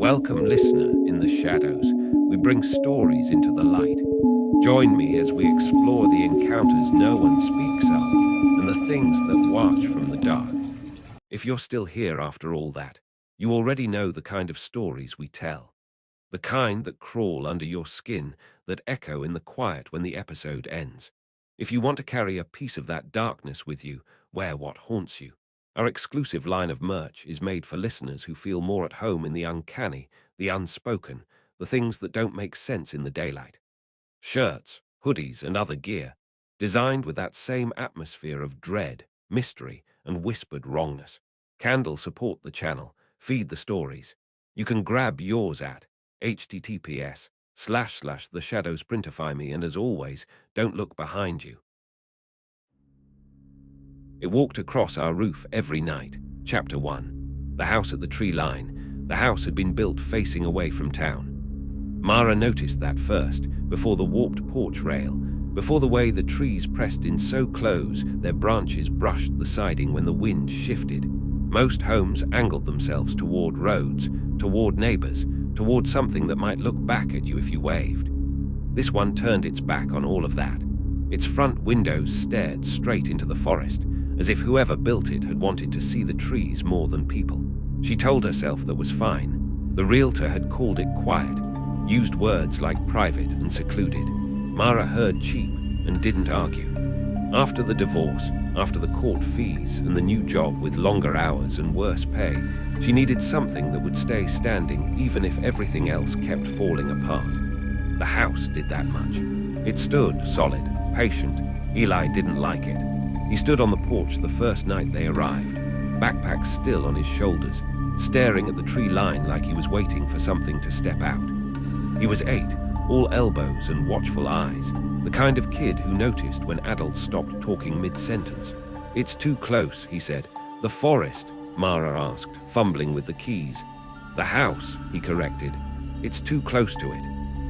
Welcome, listener, in the shadows. We bring stories into the light. Join me as we explore the encounters no one speaks of and the things that watch from the dark. If you're still here after all that, you already know the kind of stories we tell. The kind that crawl under your skin, that echo in the quiet when the episode ends. If you want to carry a piece of that darkness with you, wear what haunts you. Our exclusive line of merch is made for listeners who feel more at home in the uncanny, the unspoken, the things that don't make sense in the daylight. Shirts, hoodies, and other gear, designed with that same atmosphere of dread, mystery, and whispered wrongness. Candles support the channel, feed the stories. You can grab yours at https:// the shadows printify me, and as always, don't look behind you. It walked across our roof every night. Chapter 1. The house at the tree line. The house had been built facing away from town. Mara noticed that first, before the warped porch rail, before the way the trees pressed in so close their branches brushed the siding when the wind shifted. Most homes angled themselves toward roads, toward neighbors, toward something that might look back at you if you waved. This one turned its back on all of that. Its front windows stared straight into the forest, as if whoever built it had wanted to see the trees more than people. She told herself that was fine. The realtor had called it quiet, used words like private and secluded. Mara heard cheap and didn't argue. After the divorce, after the court fees and the new job with longer hours and worse pay, she needed something that would stay standing even if everything else kept falling apart. The house did that much. It stood solid, patient. Eli didn't like it. He stood on the porch the first night they arrived, backpack still on his shoulders, staring at the tree line like he was waiting for something to step out. He was 8, all elbows and watchful eyes, the kind of kid who noticed when adults stopped talking mid-sentence. "It's too close," he said. "The forest," Mara asked, fumbling with the keys. "The house," he corrected. "It's too close to it."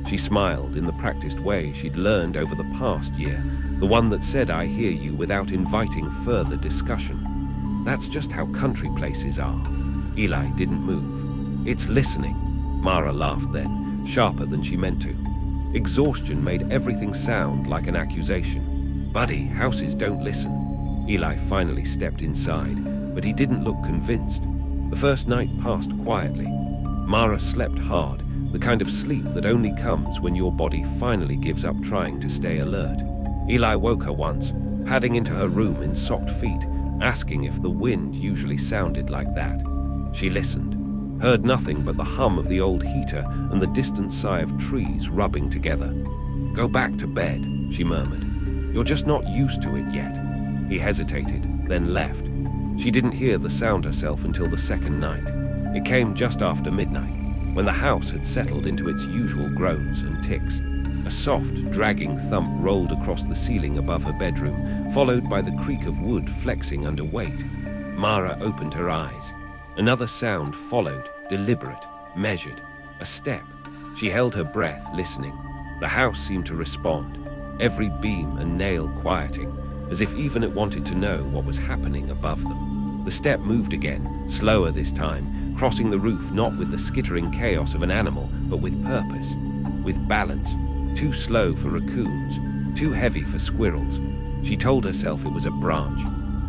She smiled in the practiced way she'd learned over the past year, the one that said, "I hear you," without inviting further discussion. That's just how country places are. Eli didn't move. "It's listening," Mara laughed then, sharper than she meant to. Exhaustion made everything sound like an accusation. "Buddy, houses don't listen." Eli finally stepped inside, but he didn't look convinced. The first night passed quietly. Mara slept hard, the kind of sleep that only comes when your body finally gives up trying to stay alert. Eli woke her once, padding into her room in socked feet, asking if the wind usually sounded like that. She listened, heard nothing but the hum of the old heater and the distant sigh of trees rubbing together. "Go back to bed," she murmured. "You're just not used to it yet." He hesitated, then left. She didn't hear the sound herself until the second night. It came just after midnight, when the house had settled into its usual groans and ticks. A soft, dragging thump rolled across the ceiling above her bedroom, followed by the creak of wood flexing under weight. Mara opened her eyes. Another sound followed, deliberate, measured. A step. She held her breath, listening. The house seemed to respond, every beam and nail quieting, as if even it wanted to know what was happening above them. The step moved again, slower this time, crossing the roof not with the skittering chaos of an animal, but with purpose, with balance. Too slow for raccoons, too heavy for squirrels. She told herself it was a branch,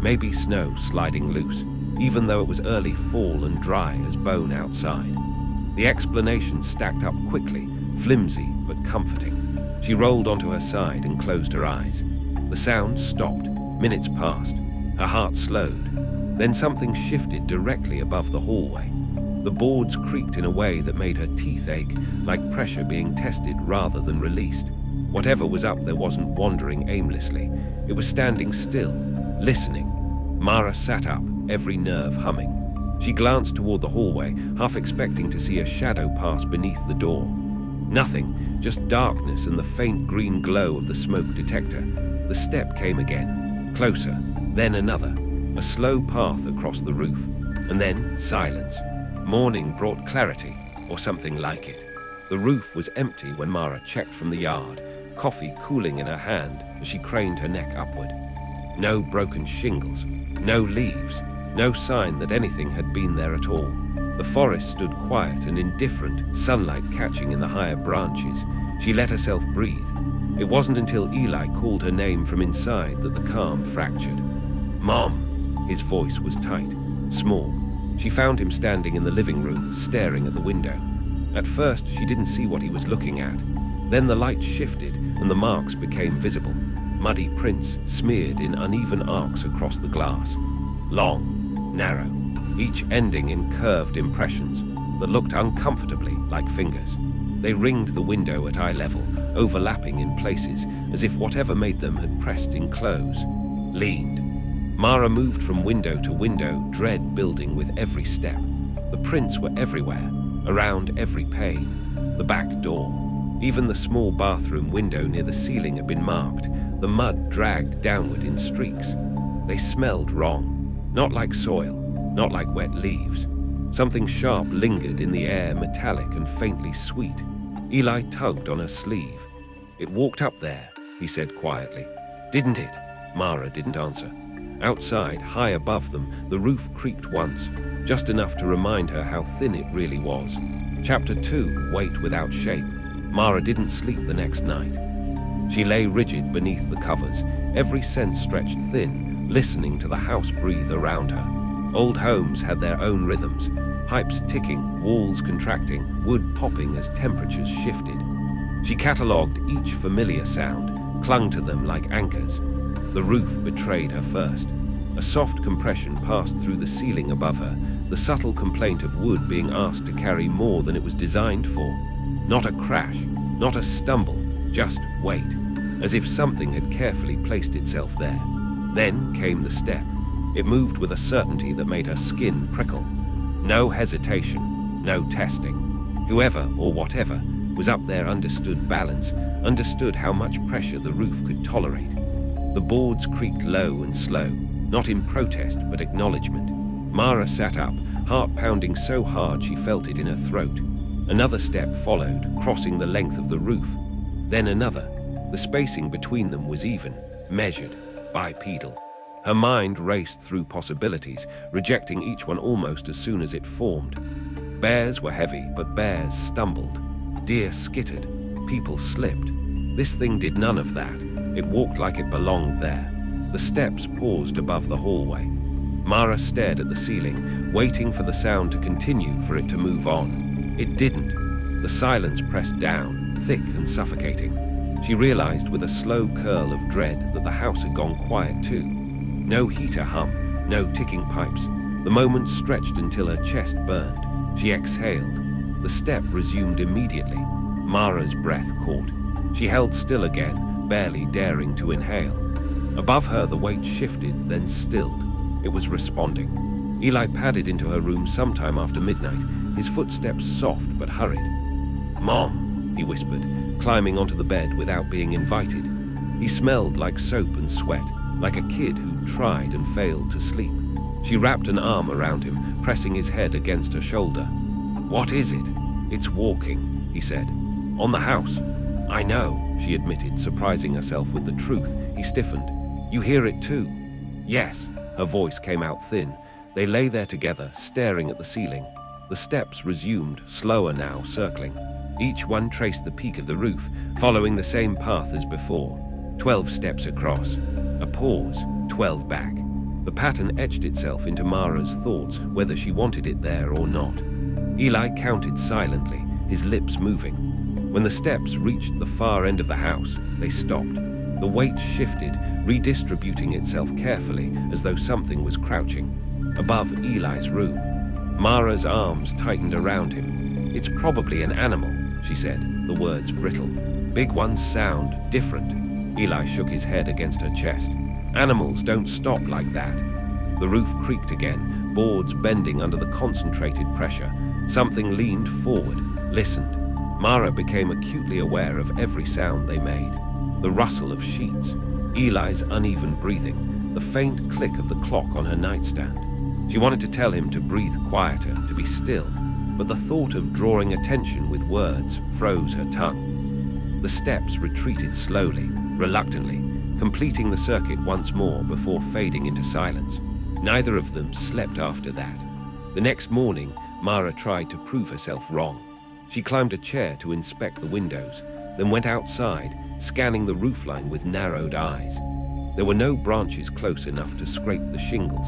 maybe snow sliding loose, even though it was early fall and dry as bone outside. The explanations stacked up quickly, flimsy but comforting. She rolled onto her side and closed her eyes. The sound stopped. Minutes passed. Her heart slowed. Then something shifted directly above the hallway. The boards creaked in a way that made her teeth ache, like pressure being tested rather than released. Whatever was up there wasn't wandering aimlessly. It was standing still, listening. Mara sat up, every nerve humming. She glanced toward the hallway, half expecting to see a shadow pass beneath the door. Nothing, just darkness and the faint green glow of the smoke detector. The step came again, closer, then another, a slow path across the roof, and then silence. Morning brought clarity, or something like it. The roof was empty when Mara checked from the yard, coffee cooling in her hand as she craned her neck upward. No broken shingles, no leaves, no sign that anything had been there at all. The forest stood quiet and indifferent, sunlight catching in the higher branches. She let herself breathe. It wasn't until Eli called her name from inside that the calm fractured. "Mom!" His voice was tight, small. She found him standing in the living room, staring at the window. At first, she didn't see what he was looking at. Then the light shifted and the marks became visible. Muddy prints smeared in uneven arcs across the glass. Long, narrow, each ending in curved impressions that looked uncomfortably like fingers. They ringed the window at eye level, overlapping in places, as if whatever made them had pressed in close. Leaned. Mara moved from window to window, dread building with every step. The prints were everywhere, around every pane. The back door. Even the small bathroom window near the ceiling had been marked, the mud dragged downward in streaks. They smelled wrong. Not like soil, not like wet leaves. Something sharp lingered in the air, metallic and faintly sweet. Eli tugged on her sleeve. "It walked up there," he said quietly. "Didn't it?" Mara didn't answer. Outside, high above them, the roof creaked once, just enough to remind her how thin it really was. Chapter 2, Weight Without Shape. Mara didn't sleep the next night. She lay rigid beneath the covers, every sense stretched thin, listening to the house breathe around her. Old homes had their own rhythms, pipes ticking, walls contracting, wood popping as temperatures shifted. She catalogued each familiar sound, clung to them like anchors. The roof betrayed her first. A soft compression passed through the ceiling above her, the subtle complaint of wood being asked to carry more than it was designed for. Not a crash, not a stumble, just weight, as if something had carefully placed itself there. Then came the step. It moved with a certainty that made her skin prickle. No hesitation, no testing. Whoever or whatever was up there understood balance, understood how much pressure the roof could tolerate. The boards creaked low and slow, not in protest but acknowledgement. Mara sat up, heart pounding so hard she felt it in her throat. Another step followed, crossing the length of the roof. Then another. The spacing between them was even, measured, bipedal. Her mind raced through possibilities, rejecting each one almost as soon as it formed. Bears were heavy, but bears stumbled. Deer skittered. People slipped. This thing did none of that. It walked like it belonged there. The steps paused above the hallway. Mara stared at the ceiling, waiting for the sound to continue, for it to move on. It didn't. The silence pressed down, thick and suffocating. She realized with a slow curl of dread that the house had gone quiet too. No heater hum, no ticking pipes. The moment stretched until her chest burned. She exhaled. The step resumed immediately. Mara's breath caught. She held still again, barely daring to inhale. Above her, the weight shifted, then stilled. It was responding. Eli padded into her room sometime after midnight, his footsteps soft but hurried. "Mom," he whispered, climbing onto the bed without being invited. He smelled like soap and sweat, like a kid who tried and failed to sleep. She wrapped an arm around him, pressing his head against her shoulder. "What is it?" "It's walking," he said. "On the house." "I know," she admitted, surprising herself with the truth. He stiffened. "You hear it too?" "Yes." Her voice came out thin. They lay there together, staring at the ceiling. The steps resumed, slower now, circling. Each one traced the peak of the roof, following the same path as before. 12 steps across. A pause, 12 back. The pattern etched itself into Mara's thoughts, whether she wanted it there or not. Eli counted silently, his lips moving. When the steps reached the far end of the house, they stopped. The weight shifted, redistributing itself carefully, as though something was crouching. Above Eli's room. Mara's arms tightened around him. "It's probably an animal," she said, the words brittle. "Big ones sound different." Eli shook his head against her chest. "Animals don't stop like that." The roof creaked again, boards bending under the concentrated pressure. Something leaned forward, listened. Mara became acutely aware of every sound they made. The rustle of sheets, Eli's uneven breathing, the faint click of the clock on her nightstand. She wanted to tell him to breathe quieter, to be still, but the thought of drawing attention with words froze her tongue. The steps retreated slowly, reluctantly, completing the circuit once more before fading into silence. Neither of them slept after that. The next morning, Mara tried to prove herself wrong. She climbed a chair to inspect the windows, then went outside, scanning the roofline with narrowed eyes. There were no branches close enough to scrape the shingles,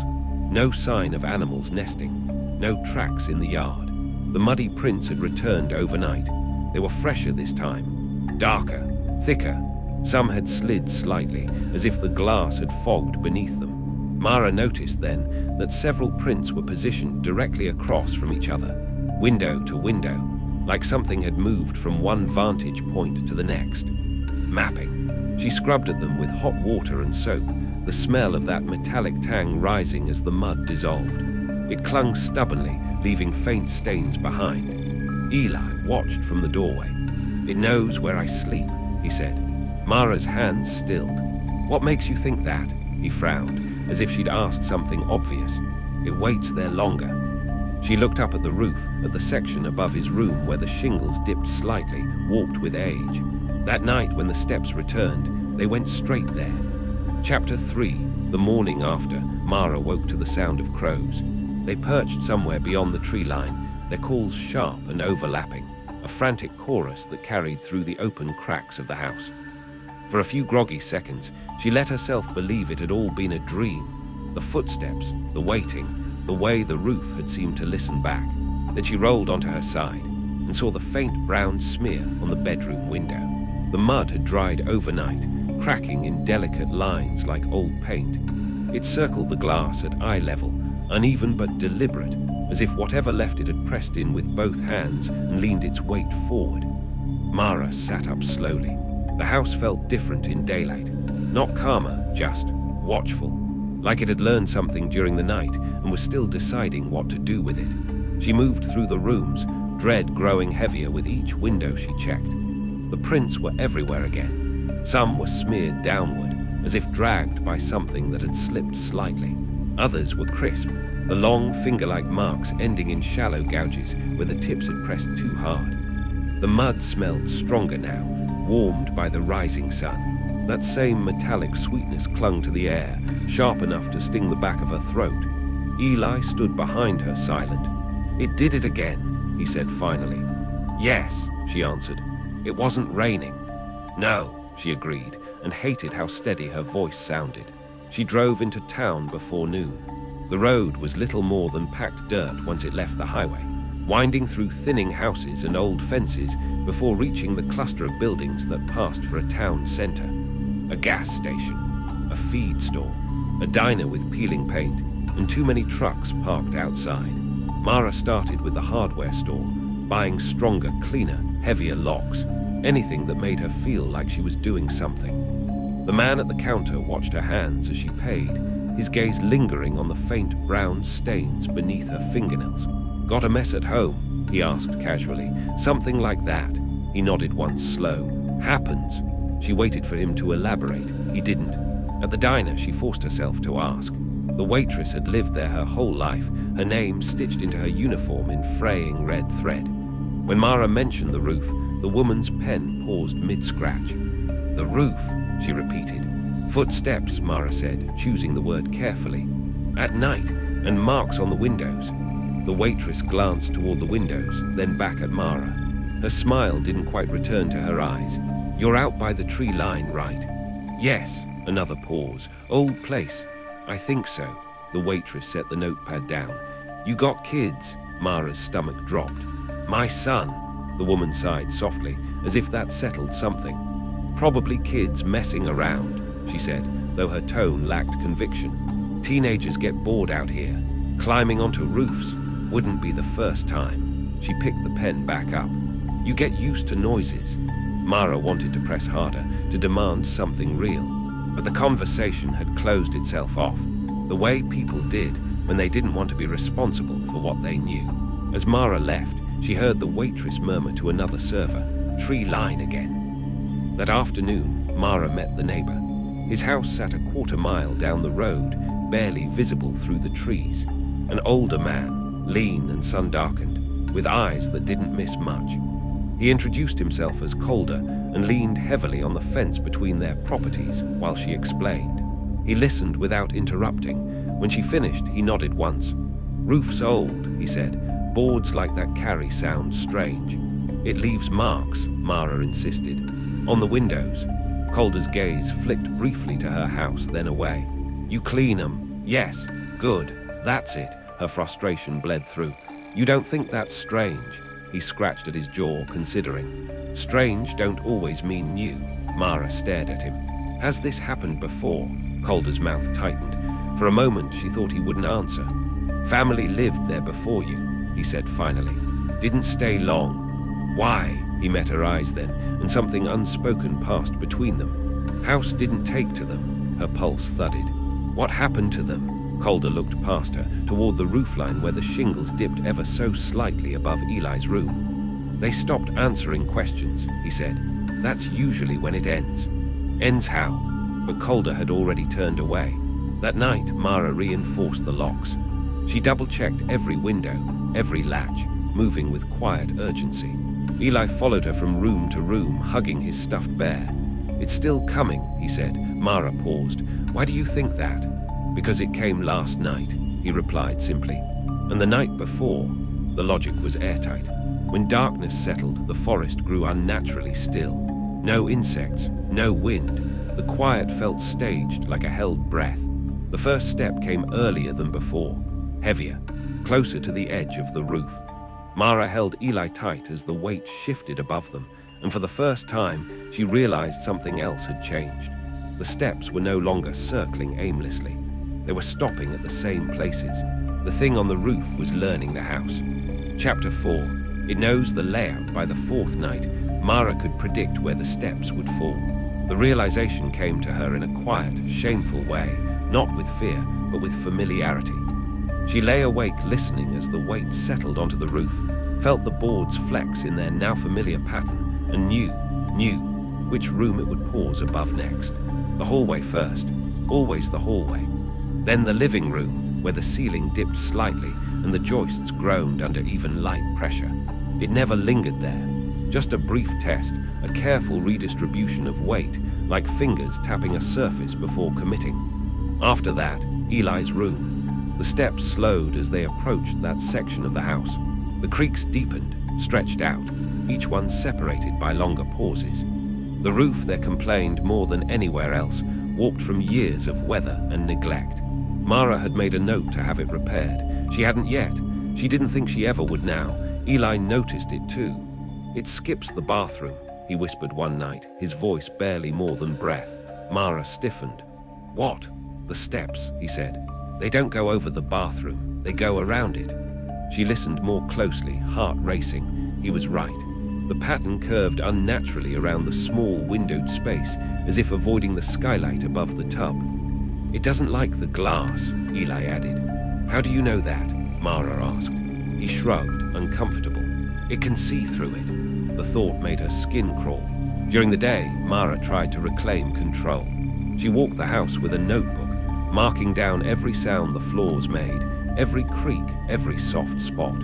no sign of animals nesting, no tracks in the yard. The muddy prints had returned overnight. They were fresher this time, darker, thicker. Some had slid slightly, as if the glass had fogged beneath them. Mara noticed then that several prints were positioned directly across from each other, window to window, like something had moved from one vantage point to the next. Mapping. She scrubbed at them with hot water and soap, the smell of that metallic tang rising as the mud dissolved. It clung stubbornly, leaving faint stains behind. Eli watched from the doorway. "It knows where I sleep," he said. Mara's hands stilled. "What makes you think that?" He frowned, as if she'd asked something obvious. "It waits there longer." She looked up at the roof, at the section above his room where the shingles dipped slightly, warped with age. That night when the steps returned, they went straight there. Chapter 3. The morning after, Mara woke to the sound of crows. They perched somewhere beyond the tree line, their calls sharp and overlapping, a frantic chorus that carried through the open cracks of the house. For a few groggy seconds, she let herself believe it had all been a dream. The footsteps, the waiting, the way the roof had seemed to listen back. Then she rolled onto her side and saw the faint brown smear on the bedroom window. The mud had dried overnight, cracking in delicate lines like old paint. It circled the glass at eye level, uneven but deliberate, as if whatever left it had pressed in with both hands and leaned its weight forward. Mara sat up slowly. The house felt different in daylight. Not calmer, just watchful, like it had learned something during the night and was still deciding what to do with it. She moved through the rooms, dread growing heavier with each window she checked. The prints were everywhere again. Some were smeared downward, as if dragged by something that had slipped slightly. Others were crisp, the long finger-like marks ending in shallow gouges where the tips had pressed too hard. The mud smelled stronger now, warmed by the rising sun. That same metallic sweetness clung to the air, sharp enough to sting the back of her throat. Eli stood behind her, silent. "It did it again," he said finally. "Yes," she answered. "It wasn't raining." "No," she agreed, and hated how steady her voice sounded. She drove into town before noon. The road was little more than packed dirt once it left the highway, winding through thinning houses and old fences before reaching the cluster of buildings that passed for a town center. A gas station, a feed store, a diner with peeling paint, and too many trucks parked outside. Mara started with the hardware store, buying stronger, cleaner, heavier locks, anything that made her feel like she was doing something. The man at the counter watched her hands as she paid, his gaze lingering on the faint brown stains beneath her fingernails. "Got a mess at home?" he asked casually. "Something like that." He nodded once, slow. "Happens." She waited for him to elaborate. He didn't. At the diner, she forced herself to ask. The waitress had lived there her whole life, her name stitched into her uniform in fraying red thread. When Mara mentioned the roof, the woman's pen paused mid-scratch. "The roof," she repeated. "Footsteps," Mara said, choosing the word carefully. "At night, and marks on the windows." The waitress glanced toward the windows, then back at Mara. Her smile didn't quite return to her eyes. "You're out by the tree line, right?" "Yes." Another pause. "Old place." "I think so." The waitress set the notepad down. "You got kids?" Mara's stomach dropped. "My son." The woman sighed softly, as if that settled something. "Probably kids messing around," she said, though her tone lacked conviction. "Teenagers get bored out here. Climbing onto roofs wouldn't be the first time." She picked the pen back up. "You get used to noises." Mara wanted to press harder, to demand something real. But the conversation had closed itself off, the way people did when they didn't want to be responsible for what they knew. As Mara left, she heard the waitress murmur to another server, "Tree line again." That afternoon, Mara met the neighbor. His house sat a quarter-mile down the road, barely visible through the trees. An older man, lean and sun-darkened, with eyes that didn't miss much. He introduced himself as Calder and leaned heavily on the fence between their properties while she explained. He listened without interrupting. When she finished, he nodded once. "Roof's old," he said. "Boards like that carry sound strange." "It leaves marks," Mara insisted. "On the windows." Calder's gaze flicked briefly to her house, then away. "You clean 'em?" "Yes." "Good. That's it." Her frustration bled through. "You don't think that's strange?" He scratched at his jaw, considering. "Strange don't always mean new." Mara stared at him. "Has this happened before?" Calder's mouth tightened. For a moment, she thought he wouldn't answer. "Family lived there before you," he said finally. "Didn't stay long." "Why?" He met her eyes then, and something unspoken passed between them. "House didn't take to them." Her pulse thudded. "What happened to them?" Calder looked past her, toward the roofline where the shingles dipped ever so slightly above Eli's room. "They stopped answering questions," he said. "That's usually when it ends." "Ends how?" But Calder had already turned away. That night, Mara reinforced the locks. She double-checked every window, every latch, moving with quiet urgency. Eli followed her from room to room, hugging his stuffed bear. "It's still coming," he said. Mara paused. "Why do you think that?" "Because it came last night," he replied simply. "And the night before." The logic was airtight. When darkness settled, the forest grew unnaturally still. No insects, no wind. The quiet felt staged, like a held breath. The first step came earlier than before, heavier, closer to the edge of the roof. Mara held Eli tight as the weight shifted above them, and for the first time, she realized something else had changed. The steps were no longer circling aimlessly. They were stopping at the same places. The thing on the roof was learning the house. Chapter 4. It knows the layout. By the fourth night, Mara could predict where the steps would fall. The realization came to her in a quiet, shameful way, not with fear, but with familiarity. She lay awake listening as the weight settled onto the roof, felt the boards flex in their now familiar pattern, and knew which room it would pause above next. The hallway first, always the hallway. Then the living room, where the ceiling dipped slightly and the joists groaned under even light pressure. It never lingered there. Just a brief test, a careful redistribution of weight, like fingers tapping a surface before committing. After that, Eli's room. The steps slowed as they approached that section of the house. The creaks deepened, stretched out, each one separated by longer pauses. The roof, there complained more than anywhere else, warped from years of weather and neglect. Mara had made a note to have it repaired. She hadn't yet. She didn't think she ever would now. Eli noticed it too. "It skips the bathroom," he whispered one night, his voice barely more than breath. Mara stiffened. "What?" "The steps," he said. "They don't go over the bathroom. They go around it." She listened more closely, heart racing. He was right. The pattern curved unnaturally around the small windowed space, as if avoiding the skylight above the tub. "It doesn't like the glass," Eli added. "How do you know that?" Mara asked. He shrugged, uncomfortable. "It can see through it." The thought made her skin crawl. During the day, Mara tried to reclaim control. She walked the house with a notebook, marking down every sound the floors made, every creak, every soft spot.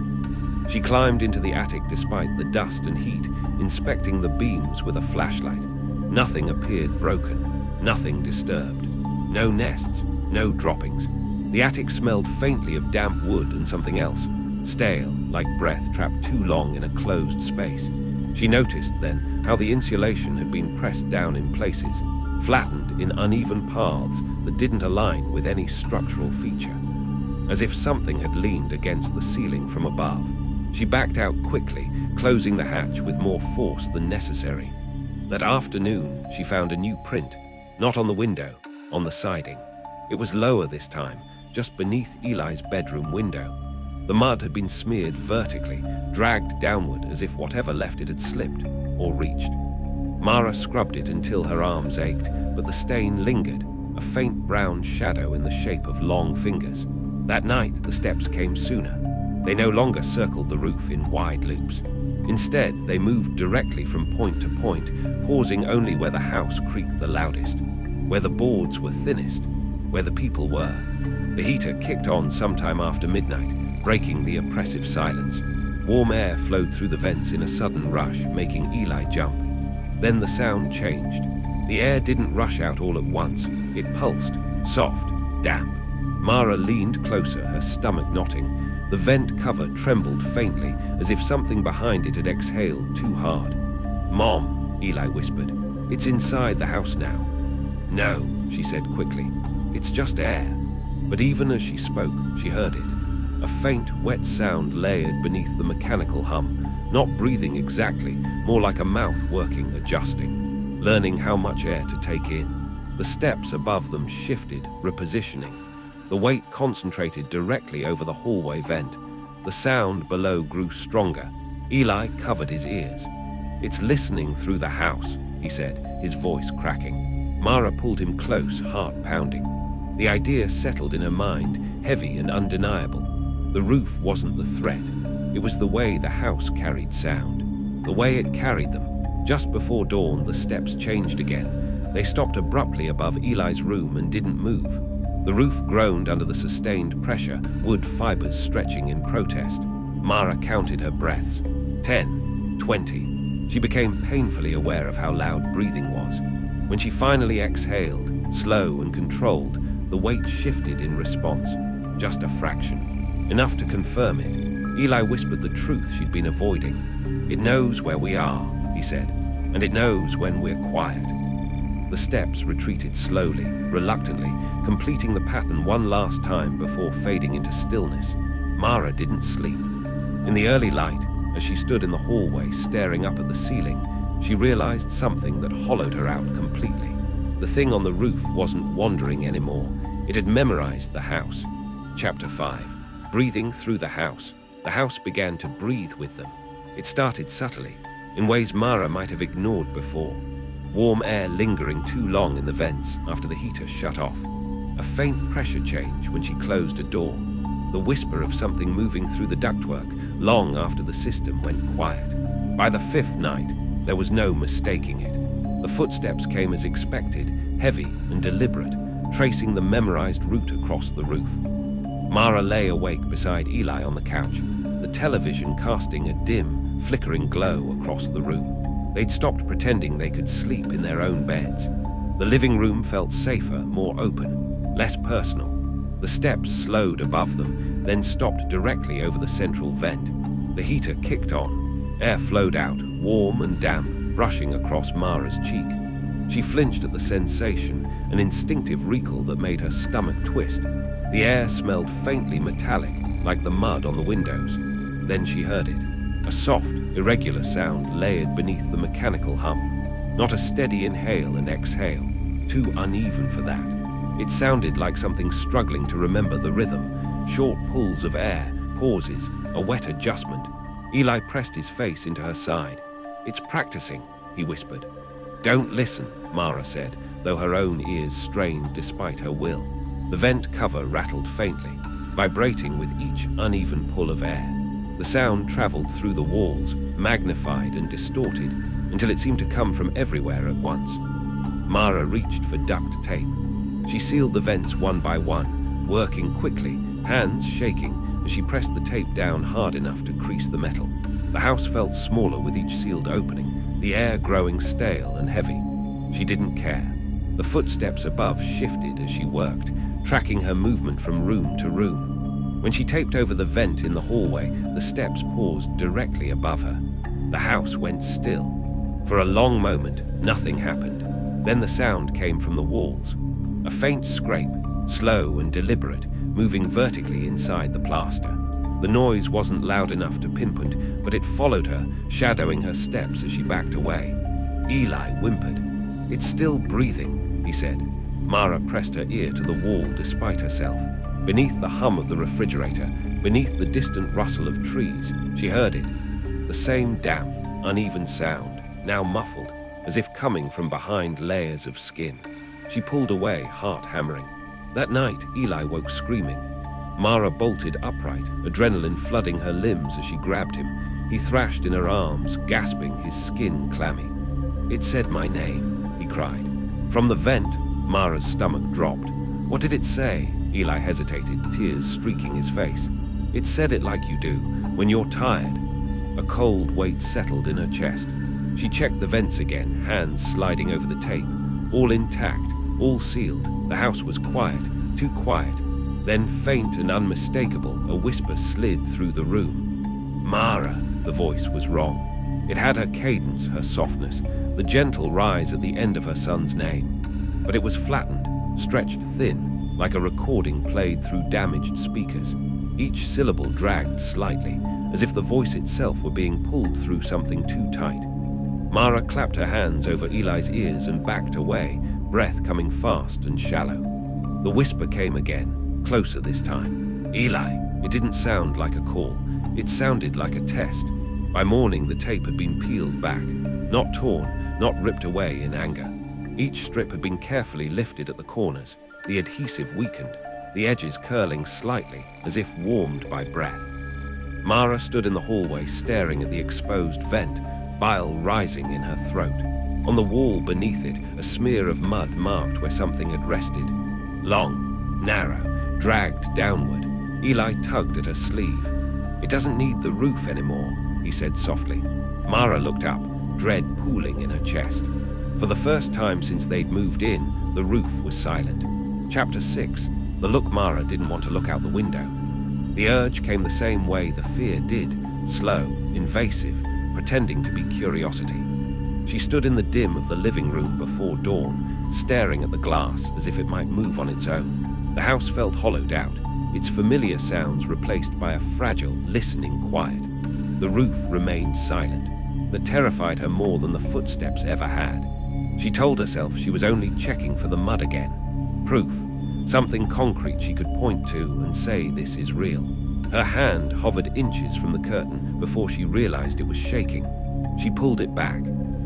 She climbed into the attic despite the dust and heat, inspecting the beams with a flashlight. Nothing appeared broken, nothing disturbed. No nests, no droppings. The attic smelled faintly of damp wood and something else, stale, like breath trapped too long in a closed space. She noticed then how the insulation had been pressed down in places, flattened in uneven paths that didn't align with any structural feature, as if something had leaned against the ceiling from above. She backed out quickly, closing the hatch with more force than necessary. That afternoon, she found a new print, not on the window, on the siding. It was lower this time, just beneath Eli's bedroom window. The mud had been smeared vertically, dragged downward as if whatever left it had slipped or reached. Mara scrubbed it until her arms ached, but the stain lingered, a faint brown shadow in the shape of long fingers. That night, the steps came sooner. They no longer circled the roof in wide loops. Instead, they moved directly from point to point, pausing only where the house creaked the loudest, where the boards were thinnest, where the people were. The heater kicked on sometime after midnight, breaking the oppressive silence. Warm air flowed through the vents in a sudden rush, making Eli jump. Then the sound changed. The air didn't rush out all at once. It pulsed, soft, damp. Mara leaned closer, her stomach knotting. The vent cover trembled faintly, as if something behind it had exhaled too hard. "Mom," Eli whispered. "It's inside the house now." "No," she said quickly. "It's just air." But even as she spoke, she heard it. A faint, wet sound layered beneath the mechanical hum, not breathing exactly, more like a mouth working, adjusting, learning how much air to take in. The steps above them shifted, repositioning. The weight concentrated directly over the hallway vent. The sound below grew stronger. Eli covered his ears. "It's listening through the house," he said, his voice cracking. Mara pulled him close, heart pounding. The idea settled in her mind, heavy and undeniable. The roof wasn't the threat. It was the way the house carried sound. The way it carried them. Just before dawn, the steps changed again. They stopped abruptly above Eli's room and didn't move. The roof groaned under the sustained pressure, wood fibers stretching in protest. Mara counted her breaths. 10, 20. She became painfully aware of how loud breathing was. When she finally exhaled, slow and controlled, the weight shifted in response. Just a fraction. Enough to confirm it. Eli whispered the truth she'd been avoiding. "It knows where we are," he said, "and it knows when we're quiet." The steps retreated slowly, reluctantly, completing the pattern one last time before fading into stillness. Mara didn't sleep. In the early light, as she stood in the hallway staring up at the ceiling, she realized something that hollowed her out completely. The thing on the roof wasn't wandering anymore. It had memorized the house. Chapter 5. Breathing through the house. The house began to breathe with them. It started subtly, in ways Mara might have ignored before. Warm air lingering too long in the vents after the heater shut off. A faint pressure change when she closed a door. The whisper of something moving through the ductwork long after the system went quiet. By the fifth night, there was no mistaking it. The footsteps came as expected, heavy and deliberate, tracing the memorized route across the roof. Mara lay awake beside Eli on the couch, the television casting a dim, flickering glow across the room. They'd stopped pretending they could sleep in their own beds. The living room felt safer, more open, less personal. The steps slowed above them, then stopped directly over the central vent. The heater kicked on. Air flowed out, warm and damp, brushing across Mara's cheek. She flinched at the sensation, an instinctive recall that made her stomach twist. The air smelled faintly metallic, like the mud on the windows. Then she heard it. A soft, irregular sound layered beneath the mechanical hum. Not a steady inhale and exhale, too uneven for that. It sounded like something struggling to remember the rhythm. Short pulls of air, pauses, a wet adjustment. Eli pressed his face into her side. "It's practicing," he whispered. "Don't listen," Mara said, though her own ears strained despite her will. The vent cover rattled faintly, vibrating with each uneven pull of air. The sound traveled through the walls, magnified and distorted, until it seemed to come from everywhere at once. Mara reached for duct tape. She sealed the vents one by one, working quickly, hands shaking as she pressed the tape down hard enough to crease the metal. The house felt smaller with each sealed opening, the air growing stale and heavy. She didn't care. The footsteps above shifted as she worked, tracking her movement from room to room. When she taped over the vent in the hallway, the steps paused directly above her. The house went still. For a long moment, nothing happened. Then the sound came from the walls. A faint scrape, slow and deliberate, moving vertically inside the plaster. The noise wasn't loud enough to pinpoint, but it followed her, shadowing her steps as she backed away. Eli whimpered. "It's still breathing," he said. Mara pressed her ear to the wall despite herself. Beneath the hum of the refrigerator, beneath the distant rustle of trees, she heard it. The same damp, uneven sound, now muffled, as if coming from behind layers of skin. She pulled away, heart hammering. That night, Eli woke screaming. Mara bolted upright, adrenaline flooding her limbs as she grabbed him. He thrashed in her arms, gasping, his skin clammy. "It said my name," he cried. From the vent, Mara's stomach dropped. "What did it say?" Eli hesitated, tears streaking his face. "It said it like you do, when you're tired." A cold weight settled in her chest. She checked the vents again, hands sliding over the tape. All intact, all sealed. The house was quiet, too quiet. Then, faint and unmistakable, a whisper slid through the room. "Mara!" The voice was wrong. It had her cadence, her softness, the gentle rise at the end of her son's name. But it was flattened, stretched thin, like a recording played through damaged speakers. Each syllable dragged slightly, as if the voice itself were being pulled through something too tight. Mara clapped her hands over Eli's ears and backed away, breath coming fast and shallow. The whisper came again, closer this time. "Eli." It didn't sound like a call. It sounded like a test. By morning, the tape had been peeled back, not torn, not ripped away in anger. Each strip had been carefully lifted at the corners, the adhesive weakened, the edges curling slightly, as if warmed by breath. Mara stood in the hallway staring at the exposed vent, bile rising in her throat. On the wall beneath it, a smear of mud marked where something had rested. Long, narrow, dragged downward. Eli tugged at her sleeve. "It doesn't need the roof anymore," he said softly. Mara looked up, dread pooling in her chest. For the first time since they'd moved in, the roof was silent. Chapter 6. The look Mara didn't want to look out the window. The urge came the same way the fear did, slow, invasive, pretending to be curiosity. She stood in the dim of the living room before dawn, staring at the glass as if it might move on its own. The house felt hollowed out, its familiar sounds replaced by a fragile, listening quiet. The roof remained silent. That terrified her more than the footsteps ever had. She told herself she was only checking for the mud again. Proof. Something concrete she could point to and say this is real. Her hand hovered inches from the curtain before she realized it was shaking. She pulled it back.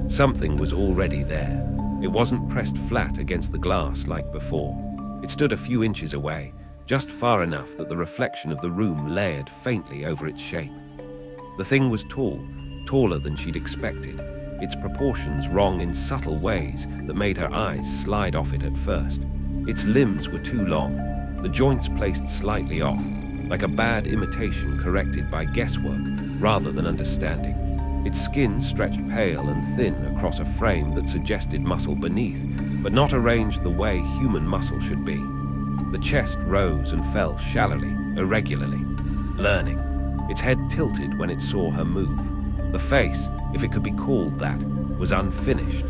Something was already there. It wasn't pressed flat against the glass like before. It stood a few inches away, just far enough that the reflection of the room layered faintly over its shape. The thing was tall, taller than she'd expected, its proportions wrong in subtle ways that made her eyes slide off it at first. Its limbs were too long, the joints placed slightly off, like a bad imitation corrected by guesswork rather than understanding. Its skin stretched pale and thin across a frame that suggested muscle beneath, but not arranged the way human muscle should be. The chest rose and fell shallowly, irregularly. Learning. Its head tilted when it saw her move. The face, if it could be called that, was unfinished.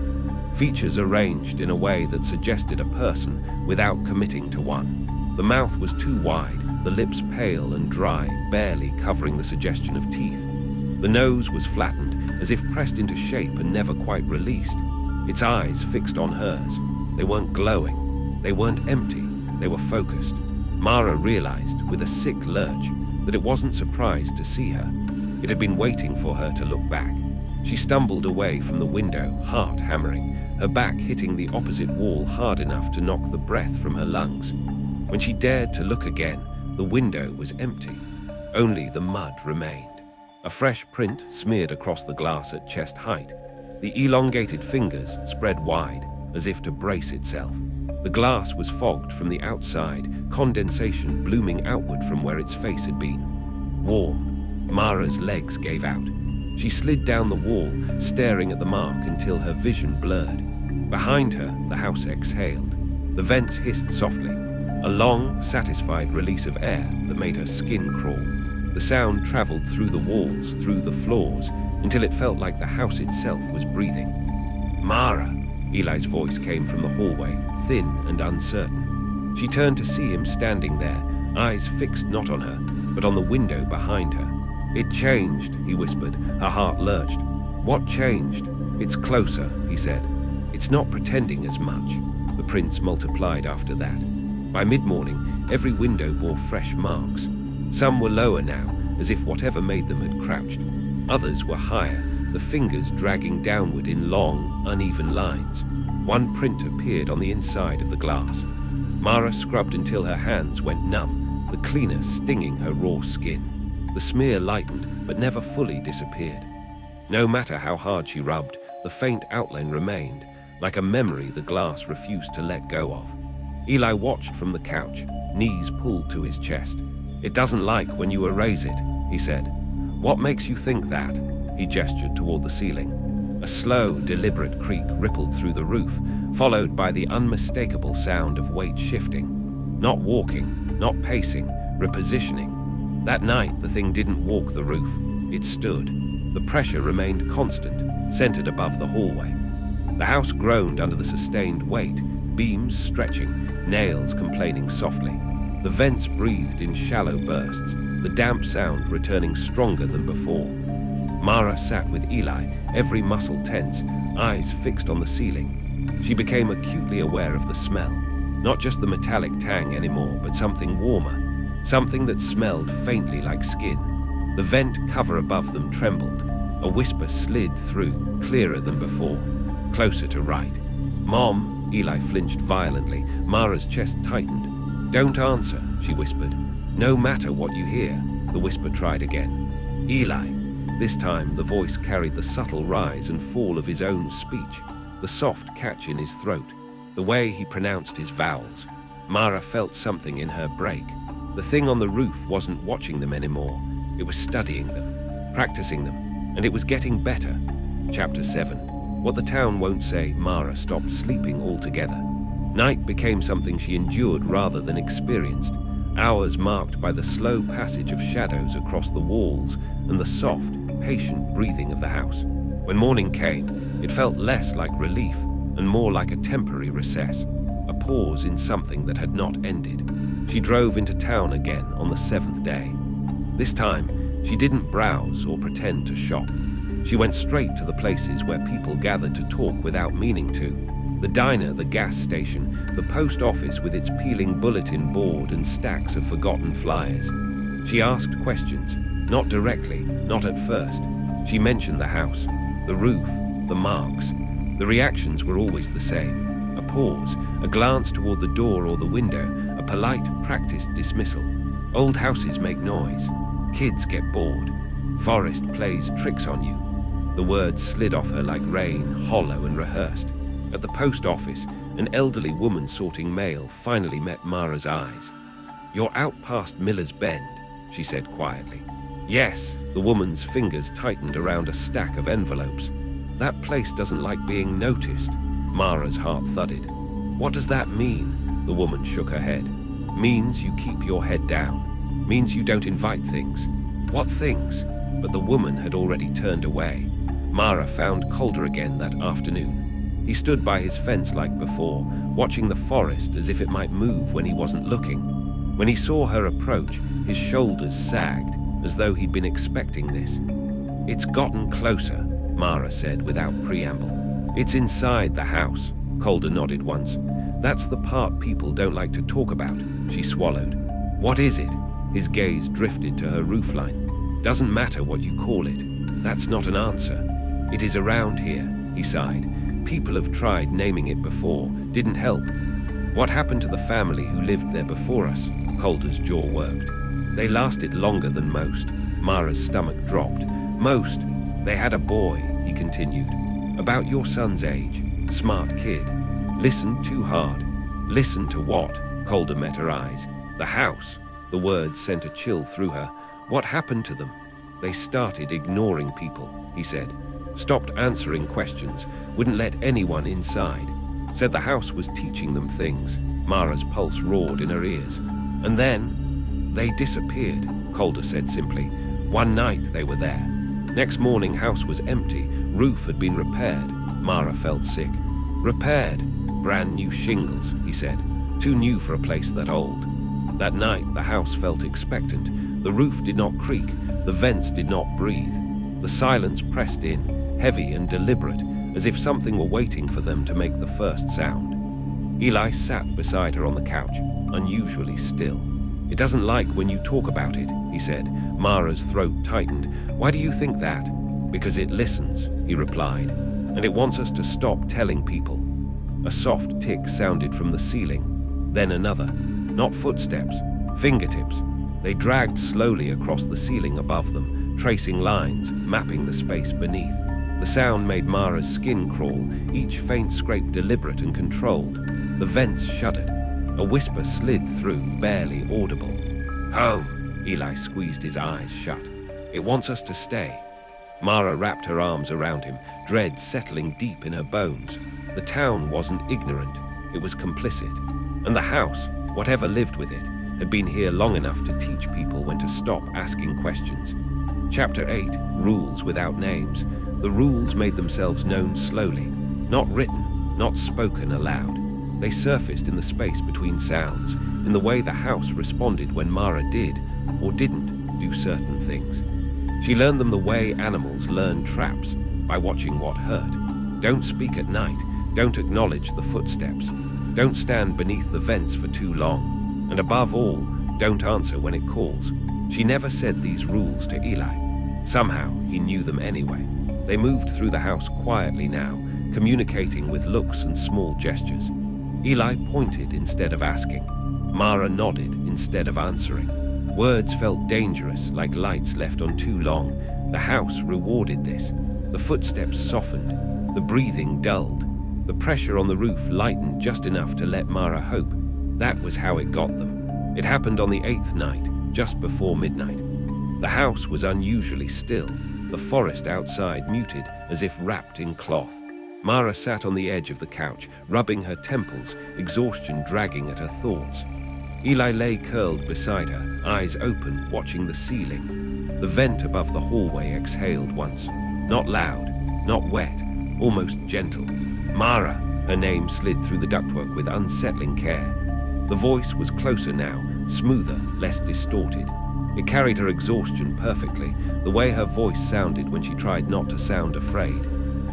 Features arranged in a way that suggested a person without committing to one. The mouth was too wide, the lips pale and dry, barely covering the suggestion of teeth. The nose was flattened, as if pressed into shape and never quite released. Its eyes fixed on hers. They weren't glowing. They weren't empty. They were focused. Mara realized, with a sick lurch, that it wasn't surprised to see her. It had been waiting for her to look back. She stumbled away from the window, heart hammering, her back hitting the opposite wall hard enough to knock the breath from her lungs. When she dared to look again, the window was empty. Only the mud remained. A fresh print smeared across the glass at chest height. The elongated fingers spread wide, as if to brace itself. The glass was fogged from the outside, condensation blooming outward from where its face had been. Warm. Mara's legs gave out. She slid down the wall, staring at the mark until her vision blurred. Behind her, the house exhaled. The vents hissed softly, a long, satisfied release of air that made her skin crawl. The sound traveled through the walls, through the floors, until it felt like the house itself was breathing. "Mara!" Eli's voice came from the hallway, thin and uncertain. She turned to see him standing there, eyes fixed not on her, but on the window behind her. "It changed," he whispered. Her heart lurched. "What changed?" "It's closer," he said. "It's not pretending as much." The prints multiplied after that. By mid-morning, every window bore fresh marks. Some were lower now, as if whatever made them had crouched. Others were higher, the fingers dragging downward in long, uneven lines. One print appeared on the inside of the glass. Mara scrubbed until her hands went numb, the cleaner stinging her raw skin. The smear lightened, but never fully disappeared. No matter how hard she rubbed, the faint outline remained, like a memory the glass refused to let go of. Eli watched from the couch, knees pulled to his chest. "It doesn't like when you erase it," he said. "What makes you think that?" He gestured toward the ceiling. A slow, deliberate creak rippled through the roof, followed by the unmistakable sound of weight shifting. Not walking, not pacing, repositioning. That night, the thing didn't walk the roof. It stood. The pressure remained constant, centered above the hallway. The house groaned under the sustained weight, beams stretching, nails complaining softly. The vents breathed in shallow bursts, the damp sound returning stronger than before. Mara sat with Eli, every muscle tense, eyes fixed on the ceiling. She became acutely aware of the smell, not just the metallic tang anymore, but something warmer, something that smelled faintly like skin. The vent cover above them trembled. A whisper slid through, clearer than before, closer to right. "Mom!" Eli flinched violently. Mara's chest tightened. "Don't answer," she whispered. "No matter what you hear." The whisper tried again. "Eli." This time the voice carried the subtle rise and fall of his own speech, the soft catch in his throat, the way he pronounced his vowels. Mara felt something in her break. The thing on the roof wasn't watching them anymore. It was studying them, practicing them, and it was getting better. Chapter 7. What the town won't say. Mara stopped sleeping altogether. Night became something she endured rather than experienced. Hours marked by the slow passage of shadows across the walls and the soft, patient breathing of the house. When morning came, it felt less like relief and more like a temporary recess, a pause in something that had not ended. She drove into town again on the 7th day. This time, she didn't browse or pretend to shop. She went straight to the places where people gathered to talk without meaning to. The diner, the gas station, the post office with its peeling bulletin board and stacks of forgotten flyers. She asked questions, not directly, not at first. She mentioned the house, the roof, the marks. The reactions were always the same. A pause, a glance toward the door or the window, a polite, practiced dismissal. Old houses make noise. Kids get bored. Forest plays tricks on you. The words slid off her like rain, hollow and rehearsed. At the post office, an elderly woman sorting mail finally met Mara's eyes. "You're out past Miller's Bend," she said quietly. "Yes." The woman's fingers tightened around a stack of envelopes. "That place doesn't like being noticed." Mara's heart thudded. "What does that mean?" The woman shook her head. "Means you keep your head down. Means you don't invite things." "What things?" But the woman had already turned away. Mara found Calder again that afternoon. He stood by his fence like before, watching the forest as if it might move when he wasn't looking. When he saw her approach, his shoulders sagged, as though he'd been expecting this. "It's gotten closer," Mara said without preamble. "It's inside the house." Calder nodded once. "That's the part people don't like to talk about," she swallowed. "What is it?" His gaze drifted to her roofline. "Doesn't matter what you call it. That's not an answer. It is around here," he sighed. "People have tried naming it before, didn't help." "What happened to the family who lived there before us?" Calder's jaw worked. "They lasted longer than most." Mara's stomach dropped. "Most. They had a boy," he continued. "About your son's age. Smart kid. Listened too hard." "Listen to what?" Calder met her eyes. "The house." The words sent a chill through her. "What happened to them?" "They started ignoring people," he said. "Stopped answering questions, wouldn't let anyone inside. Said the house was teaching them things." Mara's pulse roared in her ears. "And then they disappeared," Calder said simply. "One night they were there. Next morning house was empty, roof had been repaired." Mara felt sick. "Repaired? Brand new shingles," he said. "Too new for a place that old." That night the house felt expectant. The roof did not creak, the vents did not breathe. The silence pressed in, heavy and deliberate, as if something were waiting for them to make the first sound. Eli sat beside her on the couch, unusually still. "It doesn't like when you talk about it," he said. Mara's throat tightened. "Why do you think that?" "Because it listens," he replied, "and it wants us to stop telling people." A soft tick sounded from the ceiling, then another. Not footsteps, fingertips. They dragged slowly across the ceiling above them, tracing lines, mapping the space beneath. The sound made Mara's skin crawl, each faint scrape deliberate and controlled. The vents shuddered. A whisper slid through, barely audible. "Home!" Eli squeezed his eyes shut. "It wants us to stay." Mara wrapped her arms around him, dread settling deep in her bones. The town wasn't ignorant, it was complicit. And the house, whatever lived with it, had been here long enough to teach people when to stop asking questions. Chapter 8, Rules Without Names. The rules made themselves known slowly, not written, not spoken aloud. They surfaced in the space between sounds, in the way the house responded when Mara did, or didn't, do certain things. She learned them the way animals learn traps, by watching what hurt. Don't speak at night, don't acknowledge the footsteps, don't stand beneath the vents for too long, and above all, don't answer when it calls. She never said these rules to Eli. Somehow, he knew them anyway. They moved through the house quietly now, communicating with looks and small gestures. Eli pointed instead of asking. Mara nodded instead of answering. Words felt dangerous, like lights left on too long. The house rewarded this. The footsteps softened, the breathing dulled. The pressure on the roof lightened just enough to let Mara hope. That was how it got them. It happened on the 8th night, just before midnight. The house was unusually still, the forest outside muted, as if wrapped in cloth. Mara sat on the edge of the couch, rubbing her temples, exhaustion dragging at her thoughts. Eli lay curled beside her, eyes open, watching the ceiling. The vent above the hallway exhaled once. Not loud, not wet, almost gentle. Mara, her name slid through the ductwork with unsettling care. The voice was closer now, smoother, less distorted. It carried her exhaustion perfectly, the way her voice sounded when she tried not to sound afraid.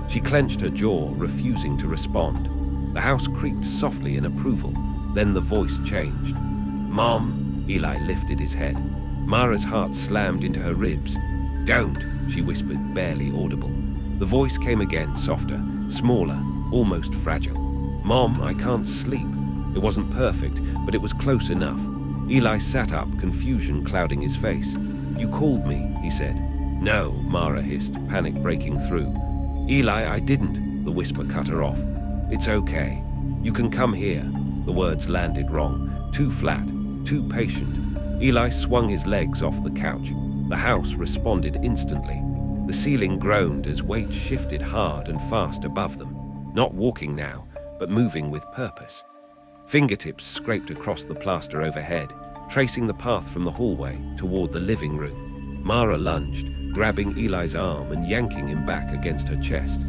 She clenched her jaw, refusing to respond. The house creaked softly in approval, then the voice changed. "Mom," Eli lifted his head. Mara's heart slammed into her ribs. "Don't," she whispered, barely audible. The voice came again, softer, smaller, almost fragile. "Mom, I can't sleep." It wasn't perfect, but it was close enough. Eli sat up, confusion clouding his face. "You called me," he said. "No," Mara hissed, panic breaking through. "Eli, I didn't," the whisper cut her off. "It's okay. You can come here." The words landed wrong, too flat, too patient. Eli swung his legs off the couch. The house responded instantly. The ceiling groaned as weight shifted hard and fast above them, not walking now, but moving with purpose. Fingertips scraped across the plaster overhead, tracing the path from the hallway toward the living room. Mara lunged, grabbing Eli's arm and yanking him back against her chest.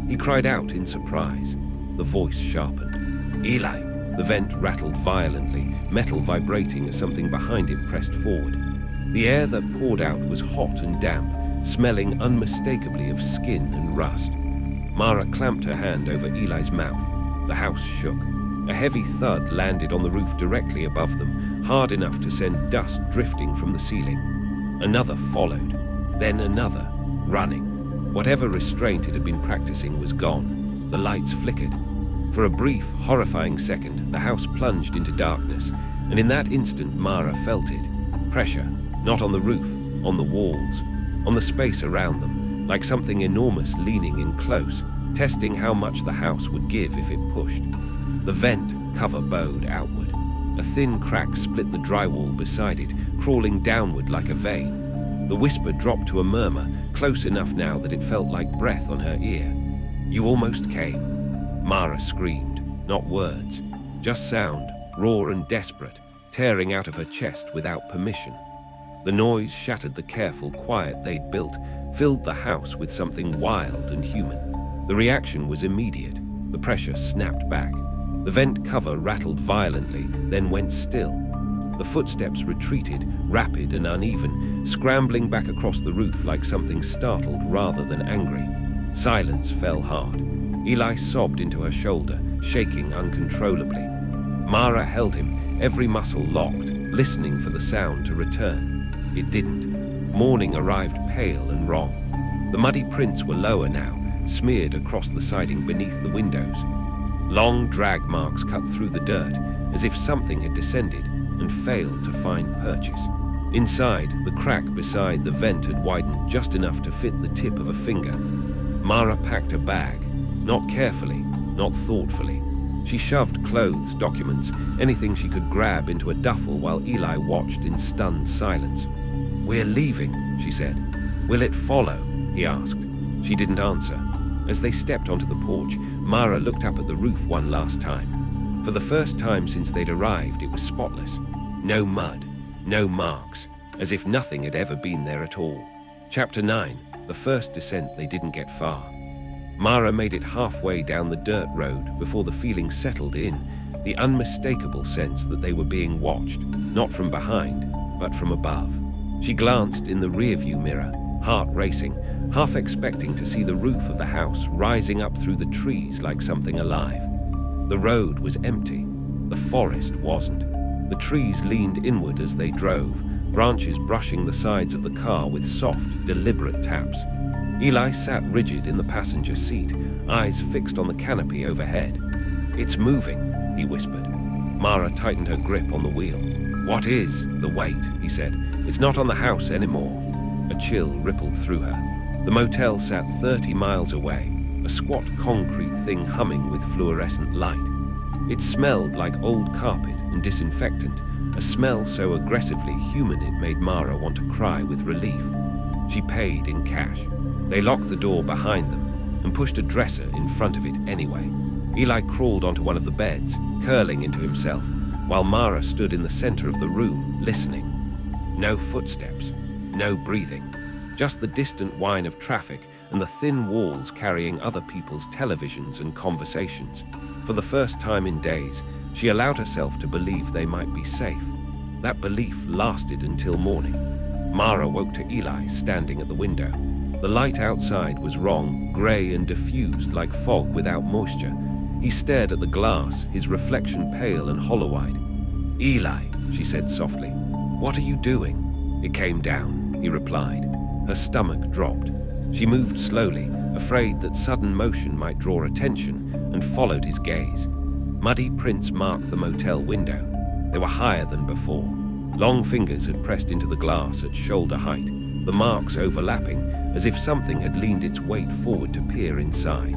He cried out in surprise. The voice sharpened. "Eli!" The vent rattled violently, metal vibrating as something behind it pressed forward. The air that poured out was hot and damp, smelling unmistakably of skin and rust. Mara clamped her hand over Eli's mouth. The house shook. A heavy thud landed on the roof directly above them, hard enough to send dust drifting from the ceiling. Another followed, then another, running. Whatever restraint it had been practicing was gone. The lights flickered. For a brief, horrifying second, the house plunged into darkness, and in that instant Mara felt it. Pressure, not on the roof, on the walls, on the space around them, like something enormous leaning in close, testing how much the house would give if it pushed. The vent cover bowed outward. A thin crack split the drywall beside it, crawling downward like a vein. The whisper dropped to a murmur, close enough now that it felt like breath on her ear. "You almost came." Mara screamed, not words, just sound, raw and desperate, tearing out of her chest without permission. The noise shattered the careful quiet they'd built, filled the house with something wild and human. The reaction was immediate. The pressure snapped back. The vent cover rattled violently, then went still. The footsteps retreated, rapid and uneven, scrambling back across the roof like something startled rather than angry. Silence fell hard. Eli sobbed into her shoulder, shaking uncontrollably. Mara held him, every muscle locked, listening for the sound to return. It didn't. Morning arrived pale and wrong. The muddy prints were lower now, smeared across the siding beneath the windows. Long drag marks cut through the dirt, as if something had descended and failed to find purchase. Inside, the crack beside the vent had widened just enough to fit the tip of a finger. Mara packed a bag, not carefully, not thoughtfully. She shoved clothes, documents, anything she could grab into a duffel while Eli watched in stunned silence. "We're leaving," she said. "Will it follow?" he asked. She didn't answer. As they stepped onto the porch, Mara looked up at the roof one last time. For the first time since they'd arrived, it was spotless. No mud, no marks, as if nothing had ever been there at all. Chapter 9, the first descent they didn't get far. Mara made it halfway down the dirt road before the feeling settled in, the unmistakable sense that they were being watched, not from behind, but from above. She glanced in the rearview mirror, heart racing, half expecting to see the roof of the house rising up through the trees like something alive. The road was empty. The forest wasn't. The trees leaned inward as they drove, branches brushing the sides of the car with soft, deliberate taps. Eli sat rigid in the passenger seat, eyes fixed on the canopy overhead. "It's moving," he whispered. Mara tightened her grip on the wheel. "What is the weight?" he said. "It's not on the house anymore." A chill rippled through her. The motel sat 30 miles away, a squat concrete thing humming with fluorescent light. It smelled like old carpet and disinfectant, a smell so aggressively human it made Mara want to cry with relief. She paid in cash. They locked the door behind them and pushed a dresser in front of it anyway. Eli crawled onto one of the beds, curling into himself, while Mara stood in the center of the room, listening. No footsteps, no breathing, just the distant whine of traffic and the thin walls carrying other people's televisions and conversations. For the first time in days, she allowed herself to believe they might be safe. That belief lasted until morning. Mara woke to Eli standing at the window. The light outside was wrong, grey and diffused like fog without moisture. He stared at the glass, his reflection pale and hollow-eyed. "Eli," she said softly, "what are you doing?" "It came down," he replied. Her stomach dropped. She moved slowly, afraid that sudden motion might draw attention, and followed his gaze. Muddy prints marked the motel window. They were higher than before. Long fingers had pressed into the glass at shoulder height, the marks overlapping, as if something had leaned its weight forward to peer inside.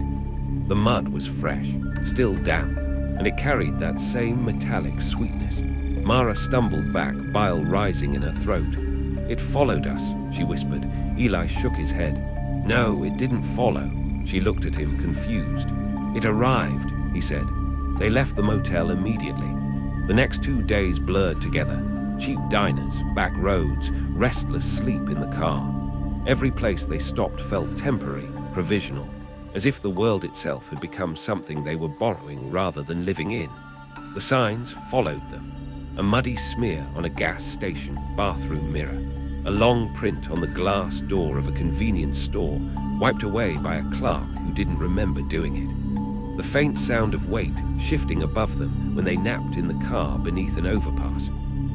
The mud was fresh, still damp, and it carried that same metallic sweetness. Mara stumbled back, bile rising in her throat. "It followed us," she whispered. Eli shook his head. "No, it didn't follow." She looked at him, confused. "It arrived," he said. They left the motel immediately. The next 2 days blurred together. Cheap diners, back roads, restless sleep in the car. Every place they stopped felt temporary, provisional, as if the world itself had become something they were borrowing rather than living in. The signs followed them. A muddy smear on a gas station bathroom mirror. A long print on the glass door of a convenience store, wiped away by a clerk who didn't remember doing it. The faint sound of weight shifting above them when they napped in the car beneath an overpass.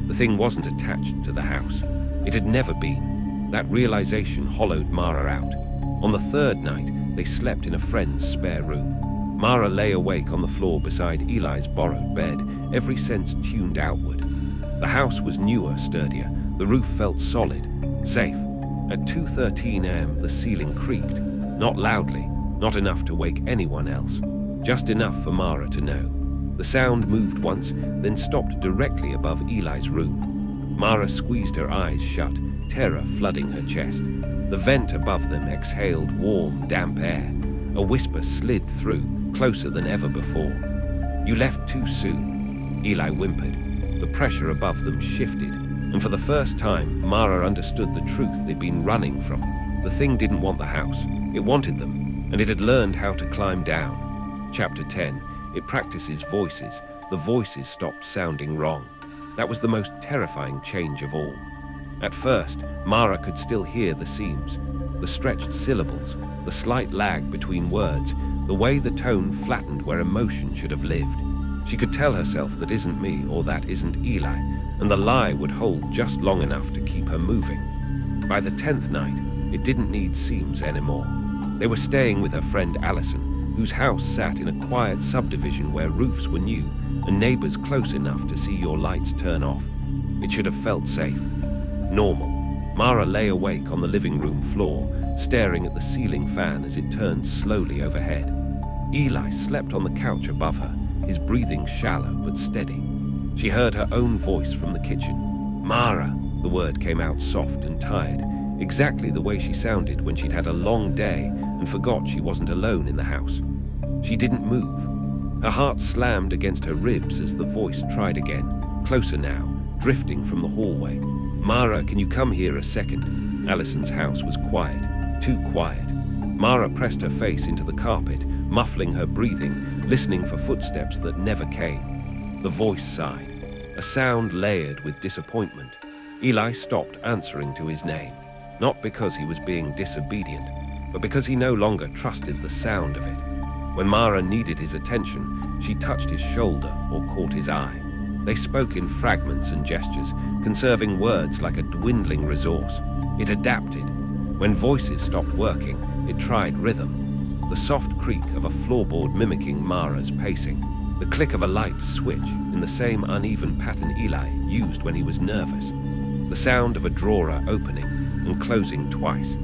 The thing wasn't attached to the house. It had never been. That realization hollowed Mara out. On the third night, they slept in a friend's spare room. Mara lay awake on the floor beside Eli's borrowed bed, every sense tuned outward. The house was newer, sturdier. The roof felt solid, safe. At 2:13 a.m., the ceiling creaked. Not loudly, not enough to wake anyone else. Just enough for Mara to know. The sound moved once, then stopped directly above Eli's room. Mara squeezed her eyes shut, terror flooding her chest. The vent above them exhaled warm, damp air. A whisper slid through, closer than ever before. "You left too soon," Eli whimpered. The pressure above them shifted, and for the first time, Mara understood the truth they'd been running from. The thing didn't want the house. It wanted them, and it had learned how to climb down. Chapter 10. It practices voices. The voices stopped sounding wrong. That was the most terrifying change of all. At first, Mara could still hear the seams, the stretched syllables, the slight lag between words, the way the tone flattened where emotion should have lived. She could tell herself that isn't me or that isn't Eli, and the lie would hold just long enough to keep her moving. By the 10th night, it didn't need seams anymore. They were staying with her friend Allison, whose house sat in a quiet subdivision where roofs were new and neighbors close enough to see your lights turn off. It should have felt safe. Normal. Mara lay awake on the living room floor, staring at the ceiling fan as it turned slowly overhead. Eli slept on the couch above her, his breathing shallow but steady. She heard her own voice from the kitchen. "Mara," the word came out soft and tired, exactly the way she sounded when she'd had a long day and forgot she wasn't alone in the house. She didn't move. Her heart slammed against her ribs as the voice tried again, closer now, drifting from the hallway. "Mara, can you come here a second?" Allison's house was quiet, too quiet. Mara pressed her face into the carpet, muffling her breathing, listening for footsteps that never came. The voice sighed, a sound layered with disappointment. Eli stopped answering to his name, not because he was being disobedient, but because he no longer trusted the sound of it. When Mara needed his attention, she touched his shoulder or caught his eye. They spoke in fragments and gestures, conserving words like a dwindling resource. It adapted. When voices stopped working, it tried rhythm. The soft creak of a floorboard mimicking Mara's pacing. The click of a light switch in the same uneven pattern Eli used when he was nervous. The sound of a drawer opening and closing twice.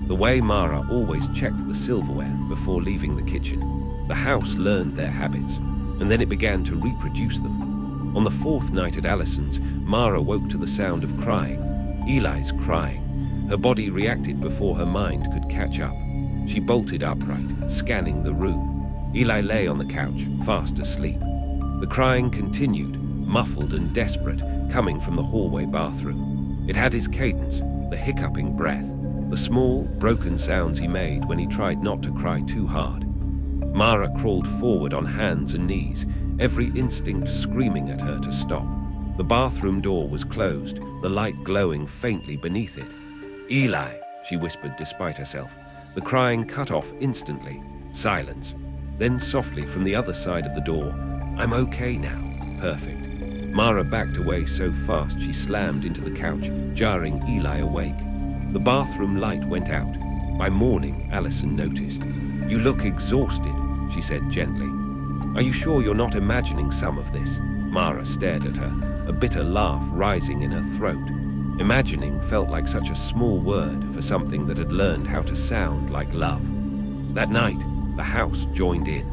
The way Mara always checked the silverware before leaving the kitchen. The house learned their habits, and then it began to reproduce them. On the fourth night at Allison's, Mara woke to the sound of crying. Eli's crying. Her body reacted before her mind could catch up. She bolted upright, scanning the room. Eli lay on the couch, fast asleep. The crying continued, muffled and desperate, coming from the hallway bathroom. It had his cadence, the hiccuping breath, the small, broken sounds he made when he tried not to cry too hard. Mara crawled forward on hands and knees, every instinct screaming at her to stop. The bathroom door was closed, the light glowing faintly beneath it. "Eli," she whispered despite herself. The crying cut off instantly. Silence. Then softly from the other side of the door, "I'm okay now." Perfect. Mara backed away so fast she slammed into the couch, jarring Eli awake. The bathroom light went out. By morning, Allison noticed. "You look exhausted," she said gently. "Are you sure you're not imagining some of this?" Mara stared at her, a bitter laugh rising in her throat. Imagining felt like such a small word for something that had learned how to sound like love. That night, the house joined in.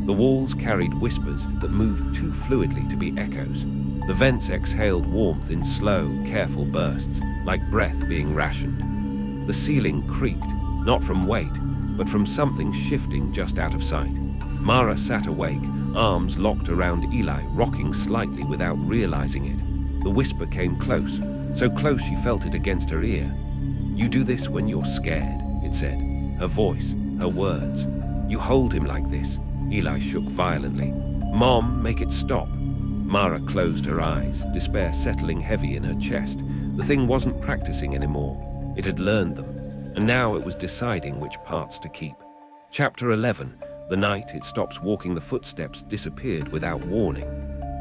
The walls carried whispers that moved too fluidly to be echoes. The vents exhaled warmth in slow, careful bursts, like breath being rationed. The ceiling creaked, not from weight, but from something shifting just out of sight. Mara sat awake, arms locked around Eli, rocking slightly without realizing it. The whisper came close, so close she felt it against her ear. "You do this when you're scared," it said. Her voice, her words. "You hold him like this." Eli shook violently. "Mom, make it stop." Mara closed her eyes, despair settling heavy in her chest. The thing wasn't practicing anymore. It had learned them, and now it was deciding which parts to keep. Chapter 11. The night it stops walking, the footsteps disappeared without warning.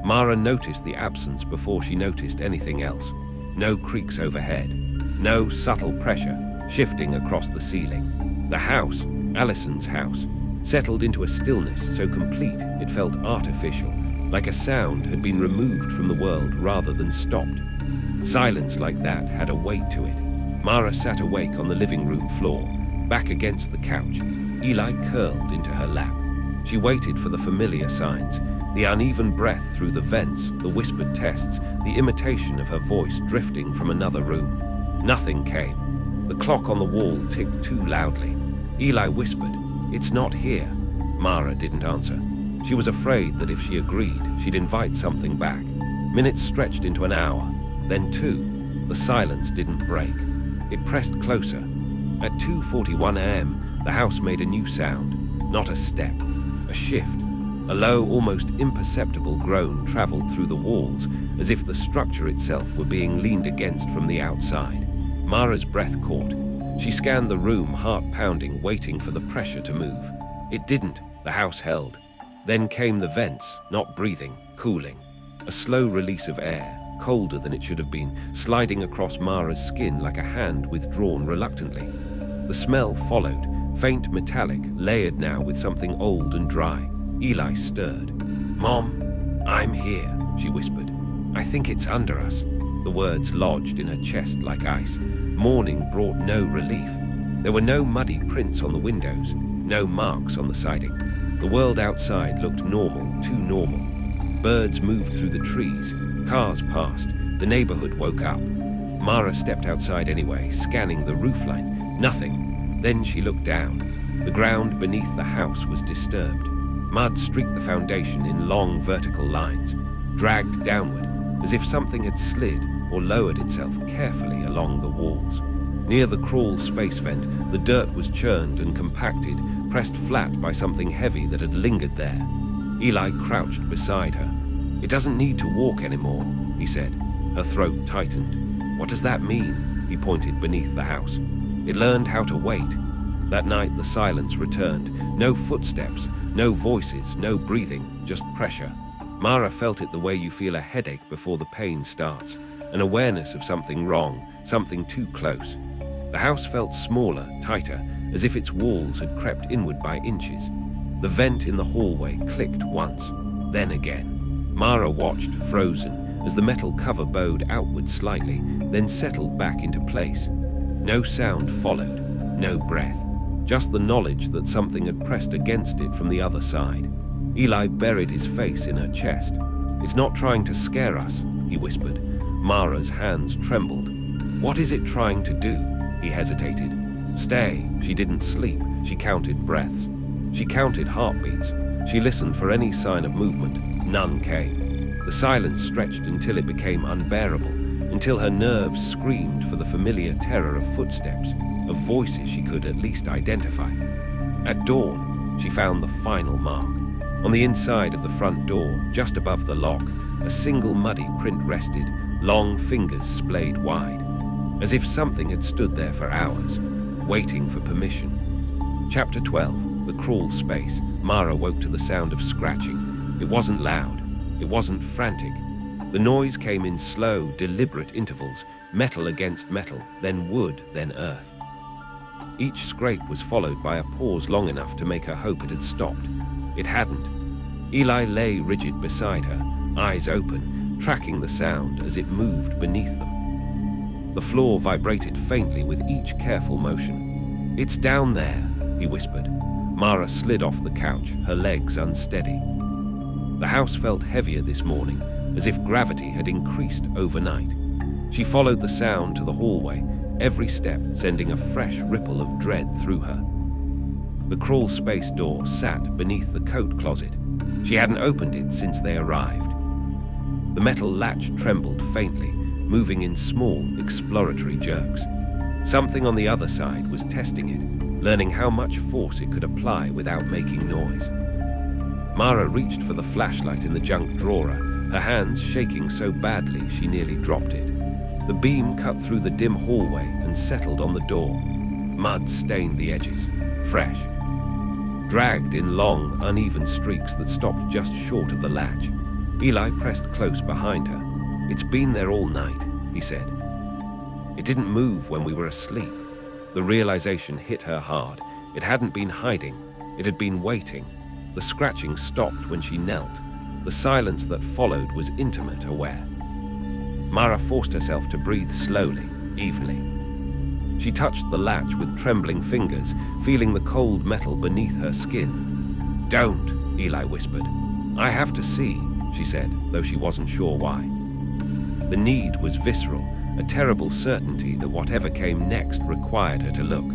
Mara noticed the absence before she noticed anything else. No creaks overhead. No subtle pressure shifting across the ceiling. The house, Allison's house, settled into a stillness so complete it felt artificial, like a sound had been removed from the world rather than stopped. Silence like that had a weight to it. Mara sat awake on the living room floor, back against the couch. Eli curled into her lap. She waited for the familiar signs, the uneven breath through the vents, the whispered tests, the imitation of her voice drifting from another room. Nothing came. The clock on the wall ticked too loudly. Eli whispered, "It's not here." Mara didn't answer. She was afraid that if she agreed, she'd invite something back. Minutes stretched into an hour, then two. The silence didn't break. It pressed closer. At 2:41 a.m., the house made a new sound. Not a step, a shift. A low, almost imperceptible groan traveled through the walls, as if the structure itself were being leaned against from the outside. Mara's breath caught. She scanned the room, heart pounding, waiting for the pressure to move. It didn't. The house held. Then came the vents, not breathing, cooling. A slow release of air, colder than it should have been, sliding across Mara's skin like a hand withdrawn reluctantly. The smell followed, faint metallic, layered now with something old and dry. Eli stirred. "Mom, I'm here," she whispered. "I think it's under us." The words lodged in her chest like ice. Morning brought no relief. There were no muddy prints on the windows, no marks on the siding. The world outside looked normal, too normal. Birds moved through the trees, cars passed, the neighborhood woke up. Mara stepped outside anyway, scanning the roofline. Nothing. Then she looked down. The ground beneath the house was disturbed. Mud streaked the foundation in long vertical lines, dragged downward. as if something had slid or lowered itself carefully along the walls. Near the crawl space vent, the dirt was churned and compacted, pressed flat by something heavy that had lingered there. Eli crouched beside her. "It doesn't need to walk anymore," he said. Her throat tightened. "What does that mean?" He pointed beneath the house. "It learned how to wait." That night the silence returned. No footsteps, no voices, no breathing, just pressure. Mara felt it the way you feel a headache before the pain starts, an awareness of something wrong, something too close. The house felt smaller, tighter, as if its walls had crept inward by inches. The vent in the hallway clicked once, then again. Mara watched, frozen, as the metal cover bowed outward slightly, then settled back into place. No sound followed, no breath, just the knowledge that something had pressed against it from the other side. Eli buried his face in her chest. "It's not trying to scare us," he whispered. Mara's hands trembled. "What is it trying to do?" He hesitated. "Stay." She didn't sleep. She counted breaths. She counted heartbeats. She listened for any sign of movement. None came. The silence stretched until it became unbearable, until her nerves screamed for the familiar terror of footsteps, of voices she could at least identify. At dawn, she found the final mark. On the inside of the front door, just above the lock, a single muddy print rested, long fingers splayed wide, as if something had stood there for hours, waiting for permission. Chapter 12, The Crawl Space. Mara woke to the sound of scratching. It wasn't loud. It wasn't frantic. The noise came in slow, deliberate intervals, metal against metal, then wood, then earth. Each scrape was followed by a pause long enough to make her hope it had stopped. It hadn't. Eli lay rigid beside her, eyes open, tracking the sound as it moved beneath them. The floor vibrated faintly with each careful motion. "It's down there," he whispered. Mara slid off the couch, her legs unsteady. The house felt heavier this morning, as if gravity had increased overnight. She followed the sound to the hallway, every step sending a fresh ripple of dread through her. The crawl space door sat beneath the coat closet. She hadn't opened it since they arrived. The metal latch trembled faintly, moving in small, exploratory jerks. Something on the other side was testing it, learning how much force it could apply without making noise. Mara reached for the flashlight in the junk drawer, her hands shaking so badly she nearly dropped it. The beam cut through the dim hallway and settled on the door. Mud stained the edges, fresh, dragged in long, uneven streaks that stopped just short of the latch. Eli pressed close behind her. "It's been there all night," he said. "It didn't move when we were asleep." The realization hit her hard. It hadn't been hiding. It had been waiting. The scratching stopped when she knelt. The silence that followed was intimate, aware. Mara forced herself to breathe slowly, evenly. She touched the latch with trembling fingers, feeling the cold metal beneath her skin. "Don't," Eli whispered. "I have to see," she said, though she wasn't sure why. The need was visceral, a terrible certainty that whatever came next required her to look.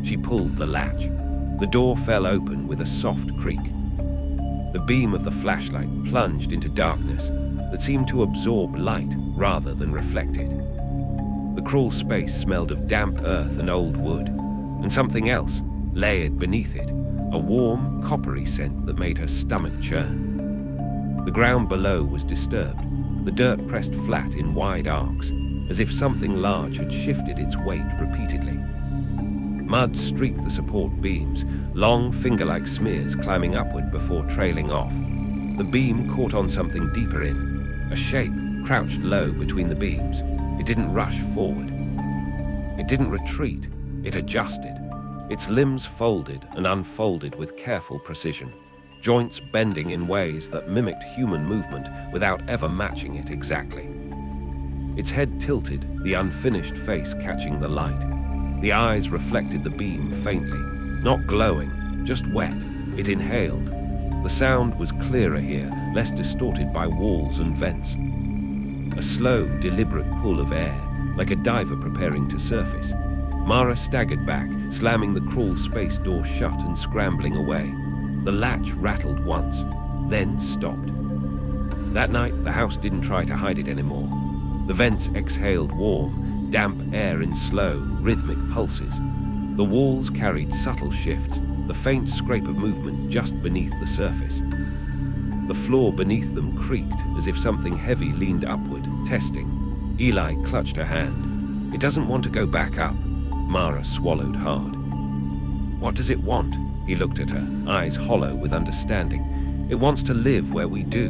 She pulled the latch. The door fell open with a soft creak. The beam of the flashlight plunged into darkness that seemed to absorb light rather than reflect it. The crawl space smelled of damp earth and old wood, and something else, layered beneath it, a warm, coppery scent that made her stomach churn. The ground below was disturbed, the dirt pressed flat in wide arcs, as if something large had shifted its weight repeatedly. Mud streaked the support beams, long finger-like smears climbing upward before trailing off. The beam caught on something deeper in, a shape crouched low between the beams. It didn't rush forward. It didn't retreat. It adjusted. Its limbs folded and unfolded with careful precision, joints bending in ways that mimicked human movement without ever matching it exactly. Its head tilted, the unfinished face catching the light. The eyes reflected the beam faintly, not glowing, just wet. It inhaled. The sound was clearer here, less distorted by walls and vents. A slow, deliberate pull of air, like a diver preparing to surface. Mara staggered back, slamming the crawl space door shut and scrambling away. The latch rattled once, then stopped. That night, the house didn't try to hide it anymore. The vents exhaled warm, damp air in slow, rhythmic pulses. The walls carried subtle shifts, the faint scrape of movement just beneath the surface. The floor beneath them creaked as if something heavy leaned upward, testing. Eli clutched her hand. It doesn't want to go back up. Mara swallowed hard. What does it want? He looked at her, eyes hollow with understanding. It wants to live where we do.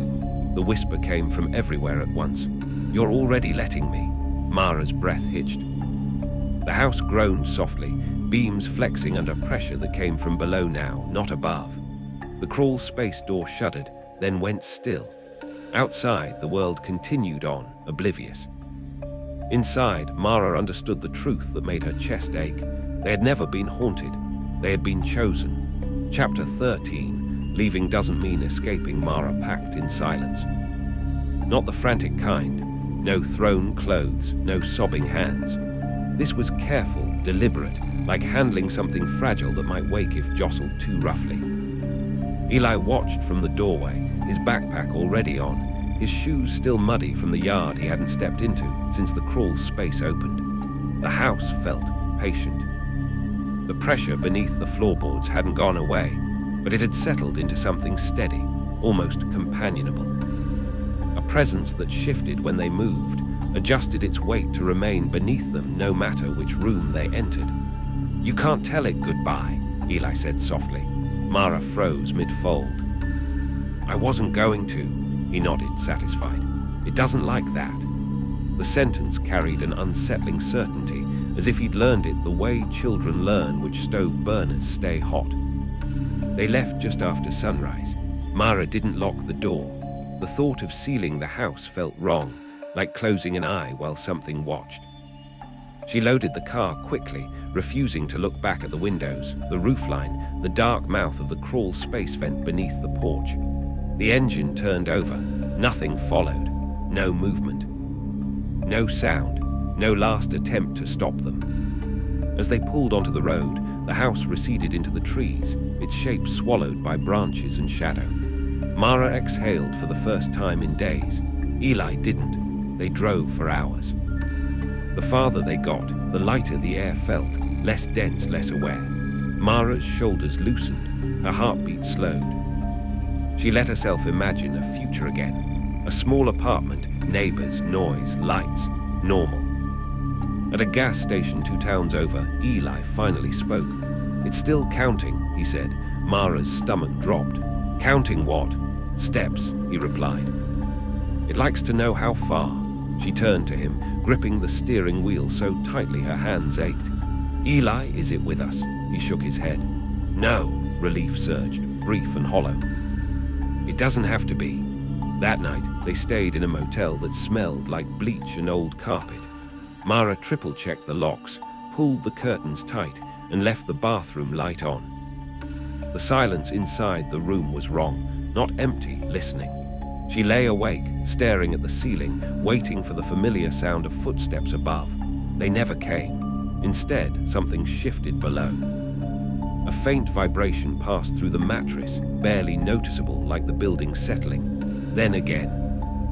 The whisper came from everywhere at once. You're already letting me. Mara's breath hitched. The house groaned softly, beams flexing under pressure that came from below now, not above. The crawl space door shuddered, then went still. Outside, the world continued on, oblivious. Inside, Mara understood the truth that made her chest ache. They had never been haunted. They had been chosen. Chapter 13, leaving doesn't mean escaping, Mara packed in silence. Not the frantic kind. No thrown clothes, no sobbing hands. This was careful, deliberate, like handling something fragile that might wake if jostled too roughly. Eli watched from the doorway, his backpack already on, his shoes still muddy from the yard he hadn't stepped into since the crawl space opened. The house felt patient. The pressure beneath the floorboards hadn't gone away, but it had settled into something steady, almost companionable. A presence that shifted when they moved, adjusted its weight to remain beneath them no matter which room they entered. You can't tell it goodbye, Eli said softly. Mara froze mid-fold. I wasn't going to, he nodded, satisfied. It doesn't like that. The sentence carried an unsettling certainty, as if he'd learned it the way children learn which stove burners stay hot. They left just after sunrise. Mara didn't lock the door. The thought of sealing the house felt wrong, like closing an eye while something watched. She loaded the car quickly, refusing to look back at the windows, the roofline, the dark mouth of the crawl space vent beneath the porch. The engine turned over. Nothing followed. No movement. No sound. No last attempt to stop them. As they pulled onto the road, the house receded into the trees, its shape swallowed by branches and shadow. Mara exhaled for the first time in days. Eli didn't. They drove for hours. The farther they got, the lighter the air felt, less dense, less aware. Mara's shoulders loosened, her heartbeat slowed. She let herself imagine a future again. A small apartment, neighbors, noise, lights, normal. At a gas station 2 towns over, Eli finally spoke. It's still counting, he said. Mara's stomach dropped. Counting what? Steps, he replied. It likes to know how far. She turned to him, gripping the steering wheel so tightly her hands ached. Eli, is it with us? He shook his head. No, relief surged, brief and hollow. It doesn't have to be. That night, they stayed in a motel that smelled like bleach and old carpet. Mara triple-checked the locks, pulled the curtains tight, and left the bathroom light on. The silence inside the room was wrong, not empty, listening. She lay awake, staring at the ceiling, waiting for the familiar sound of footsteps above. They never came. Instead, something shifted below. A faint vibration passed through the mattress, barely noticeable, like the building settling. Then again.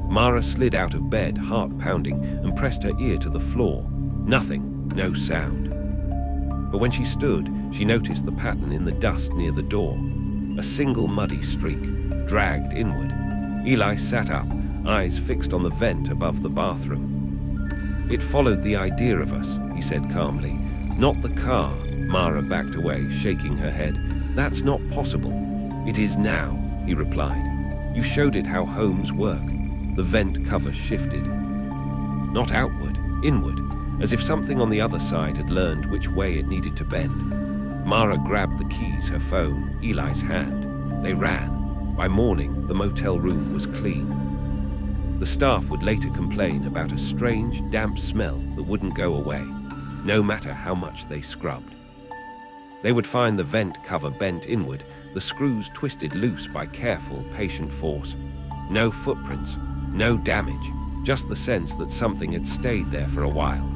Mara slid out of bed, heart pounding, and pressed her ear to the floor. Nothing, no sound. But when she stood, she noticed the pattern in the dust near the door. A single muddy streak, dragged inward. Eli sat up, eyes fixed on the vent above the bathroom. It followed the idea of us, he said calmly. Not the car. Mara backed away, shaking her head. That's not possible. It is now, he replied. You showed it how homes work. The vent cover shifted. Not outward, inward, as if something on the other side had learned which way it needed to bend. Mara grabbed the keys, her phone, Eli's hand. They ran. By morning, the motel room was clean. The staff would later complain about a strange, damp smell that wouldn't go away, no matter how much they scrubbed. They would find the vent cover bent inward, the screws twisted loose by careful, patient force. No footprints, no damage, just the sense that something had stayed there for a while,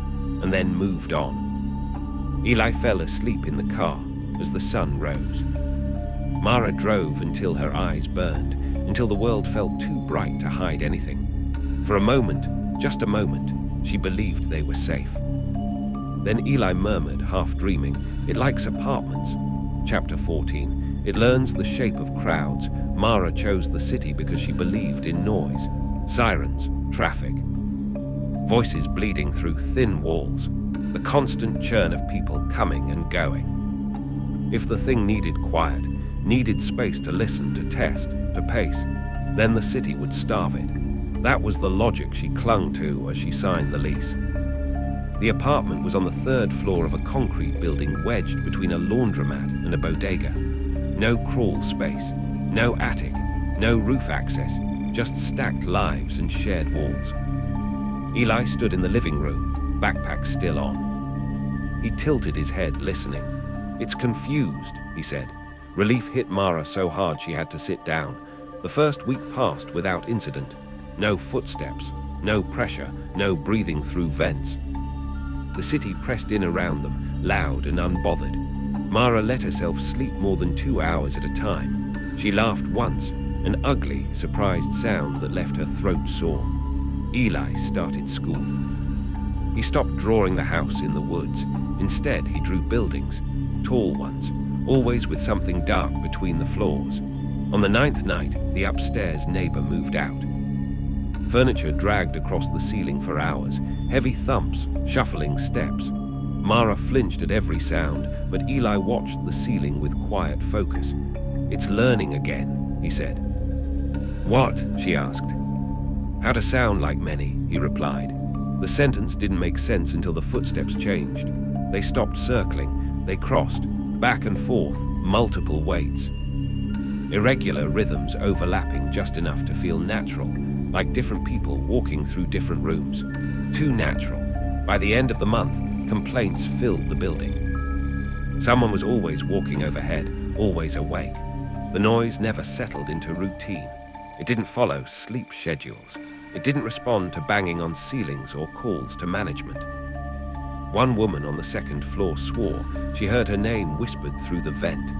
and then moved on. Eli fell asleep in the car as the sun rose. Mara drove until her eyes burned, until the world felt too bright to hide anything. For a moment, just a moment, she believed they were safe. Then Eli murmured, half dreaming, "It likes apartments." Chapter 14. It learns the shape of crowds. Mara chose the city because she believed in noise. Sirens, traffic. Voices bleeding through thin walls. The constant churn of people coming and going. If the thing needed quiet, needed space to listen, to test, to pace, then the city would starve it. That was the logic she clung to as she signed the lease. The apartment was on the 3rd floor of a concrete building wedged between a laundromat and a bodega. No crawl space, no attic, no roof access, just stacked lives and shared walls. Eli stood in the living room, backpack still on. He tilted his head, listening. "It's confused," he said. Relief hit Mara so hard she had to sit down. The first week passed without incident. No footsteps, no pressure, no breathing through vents. The city pressed in around them, loud and unbothered. Mara let herself sleep more than 2 hours at a time. She laughed once, an ugly, surprised sound that left her throat sore. Eli started school. He stopped drawing the house in the woods. Instead, he drew buildings, tall ones, always with something dark between the floors. On the 9th night, the upstairs neighbor moved out. Furniture dragged across the ceiling for hours, heavy thumps, shuffling steps. Mara flinched at every sound, but Eli watched the ceiling with quiet focus. "It's learning again," he said. "What?" she asked. "How to sound like many," he replied. The sentence didn't make sense until the footsteps changed. They stopped circling, they crossed, back and forth, multiple weights. Irregular rhythms overlapping just enough to feel natural, like different people walking through different rooms. Too natural. By the end of the month, complaints filled the building. Someone was always walking overhead, always awake. The noise never settled into routine. It didn't follow sleep schedules. It didn't respond to banging on ceilings or calls to management. One woman on the 2nd floor swore she heard her name whispered through the vent.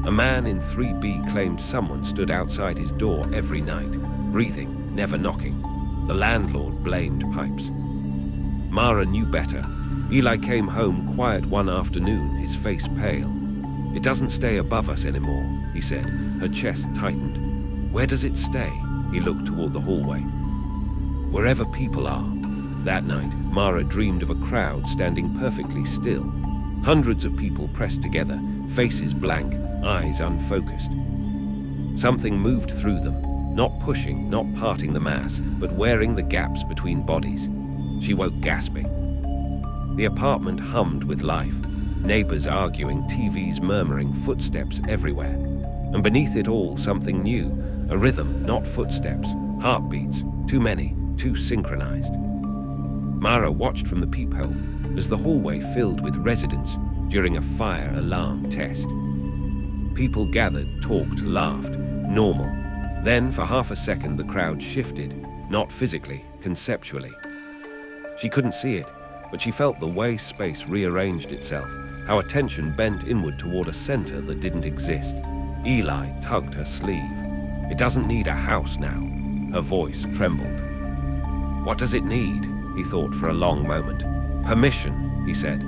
A man in 3B claimed someone stood outside his door every night, breathing, never knocking. The landlord blamed pipes. Mara knew better. Eli came home quiet one afternoon, his face pale. "It doesn't stay above us anymore," he said. Her chest tightened. "Where does it stay?" He looked toward the hallway. "Wherever people are." That night, Mara dreamed of a crowd standing perfectly still. Hundreds of people pressed together, faces blank, eyes unfocused. Something moved through them, not pushing, not parting the mass, but wearing the gaps between bodies. She woke gasping. The apartment hummed with life. Neighbors arguing, TVs murmuring, footsteps everywhere. And beneath it all, something new, a rhythm, not footsteps, heartbeats, too many, too synchronized. Mara watched from the peephole as the hallway filled with residents during a fire alarm test. People gathered, talked, laughed, normal. Then, for half a second, the crowd shifted, not physically, conceptually. She couldn't see it, but she felt the way space rearranged itself, how attention bent inward toward a center that didn't exist. Eli tugged her sleeve. "It doesn't need a house now." Her voice trembled. "What does it need?" He thought for a long moment. "Permission," he said.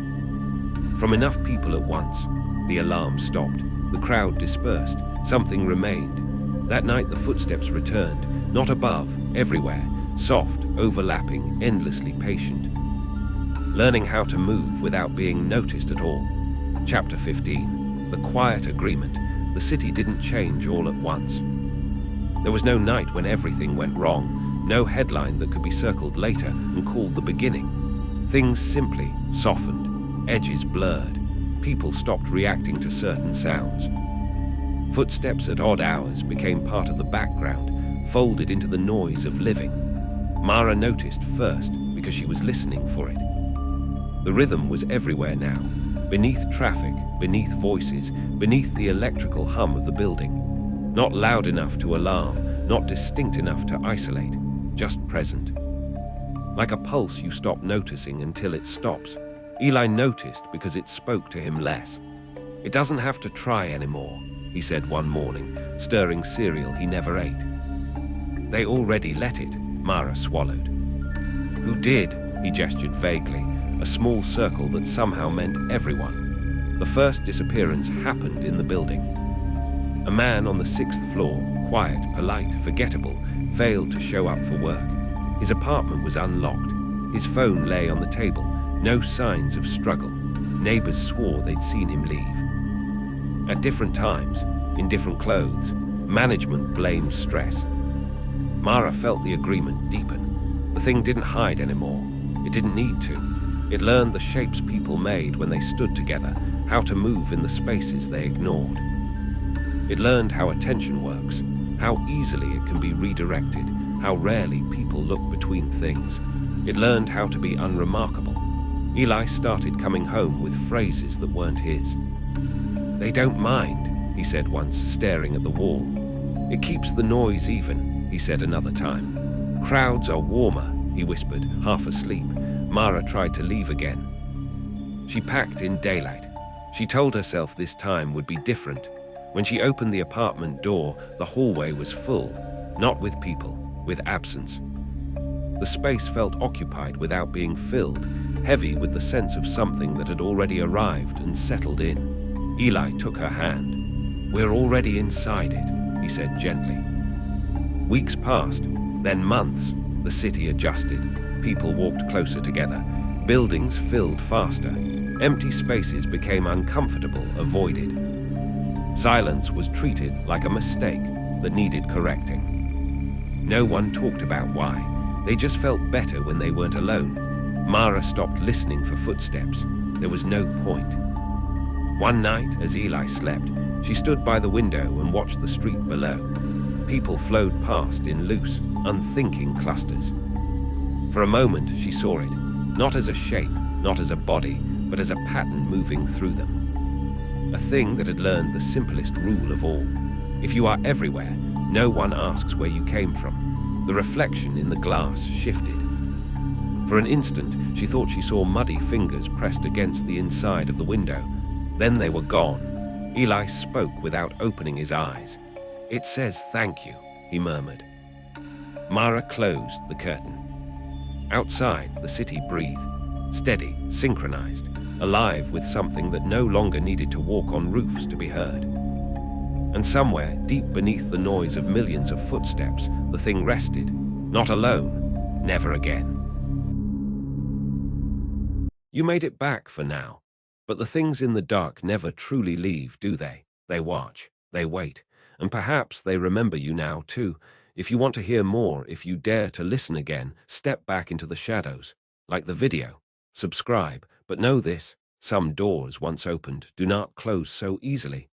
From enough people at once, the alarm stopped. The crowd dispersed. Something remained. That night the footsteps returned, not above, everywhere, soft, overlapping, endlessly patient. Learning how to move without being noticed at all. Chapter 15. The quiet agreement. The city didn't change all at once. There was no night when everything went wrong, no headline that could be circled later and called the beginning. Things simply softened, edges blurred. People stopped reacting to certain sounds. Footsteps at odd hours became part of the background, folded into the noise of living. Mara noticed first because she was listening for it. The rhythm was everywhere now, beneath traffic, beneath voices, beneath the electrical hum of the building. Not loud enough to alarm, not distinct enough to isolate, just present. Like a pulse you stop noticing until it stops. Eli noticed because it spoke to him less. It doesn't have to try anymore. he said one morning, stirring cereal he never ate. They already let it, Mara swallowed. Who did? He gestured vaguely, a small circle that somehow meant everyone. The first disappearance happened in the building. A man on the 6th floor, quiet, polite, forgettable, failed to show up for work. His apartment was unlocked. His phone lay on the table, no signs of struggle. Neighbors swore they'd seen him leave. At different times, in different clothes, management blamed stress. Mara felt the agreement deepen. The thing didn't hide anymore. It didn't need to. It learned the shapes people made when they stood together, how to move in the spaces they ignored. It learned how attention works, how easily it can be redirected, how rarely people look between things. It learned how to be unremarkable. Eli started coming home with phrases that weren't his. "They don't mind," he said once, staring at the wall. "It keeps the noise even," he said another time. "Crowds are warmer," he whispered, half asleep. Mara tried to leave again. She packed in daylight. She told herself this time would be different. When she opened the apartment door, the hallway was full, not with people, with absence. The space felt occupied without being filled, heavy with the sense of something that had already arrived and settled in. Eli took her hand. "We're already inside it," he said gently. Weeks passed, then months. The city adjusted. People walked closer together. Buildings filled faster. Empty spaces became uncomfortable, avoided. Silence was treated like a mistake that needed correcting. No one talked about why. They just felt better when they weren't alone. Mara stopped listening for footsteps. There was no point. One night, as Eli slept, she stood by the window and watched the street below. People flowed past in loose, unthinking clusters. For a moment, she saw it, not as a shape, not as a body, but as a pattern moving through them. A thing that had learned the simplest rule of all. If you are everywhere, no one asks where you came from. The reflection in the glass shifted. For an instant, she thought she saw muddy fingers pressed against the inside of the window. Then they were gone. Eli spoke without opening his eyes. "It says thank you," he murmured. Mara closed the curtain. Outside, the city breathed, steady, synchronized, alive with something that no longer needed to walk on roofs to be heard. And somewhere, deep beneath the noise of millions of footsteps, the thing rested, not alone, never again. You made it back for now, but the things in the dark never truly leave, do they? They watch, they wait, and perhaps they remember you now too. If you want to hear more, if you dare to listen again, step back into the shadows. Like the video, subscribe, but know this, some doors once opened do not close so easily.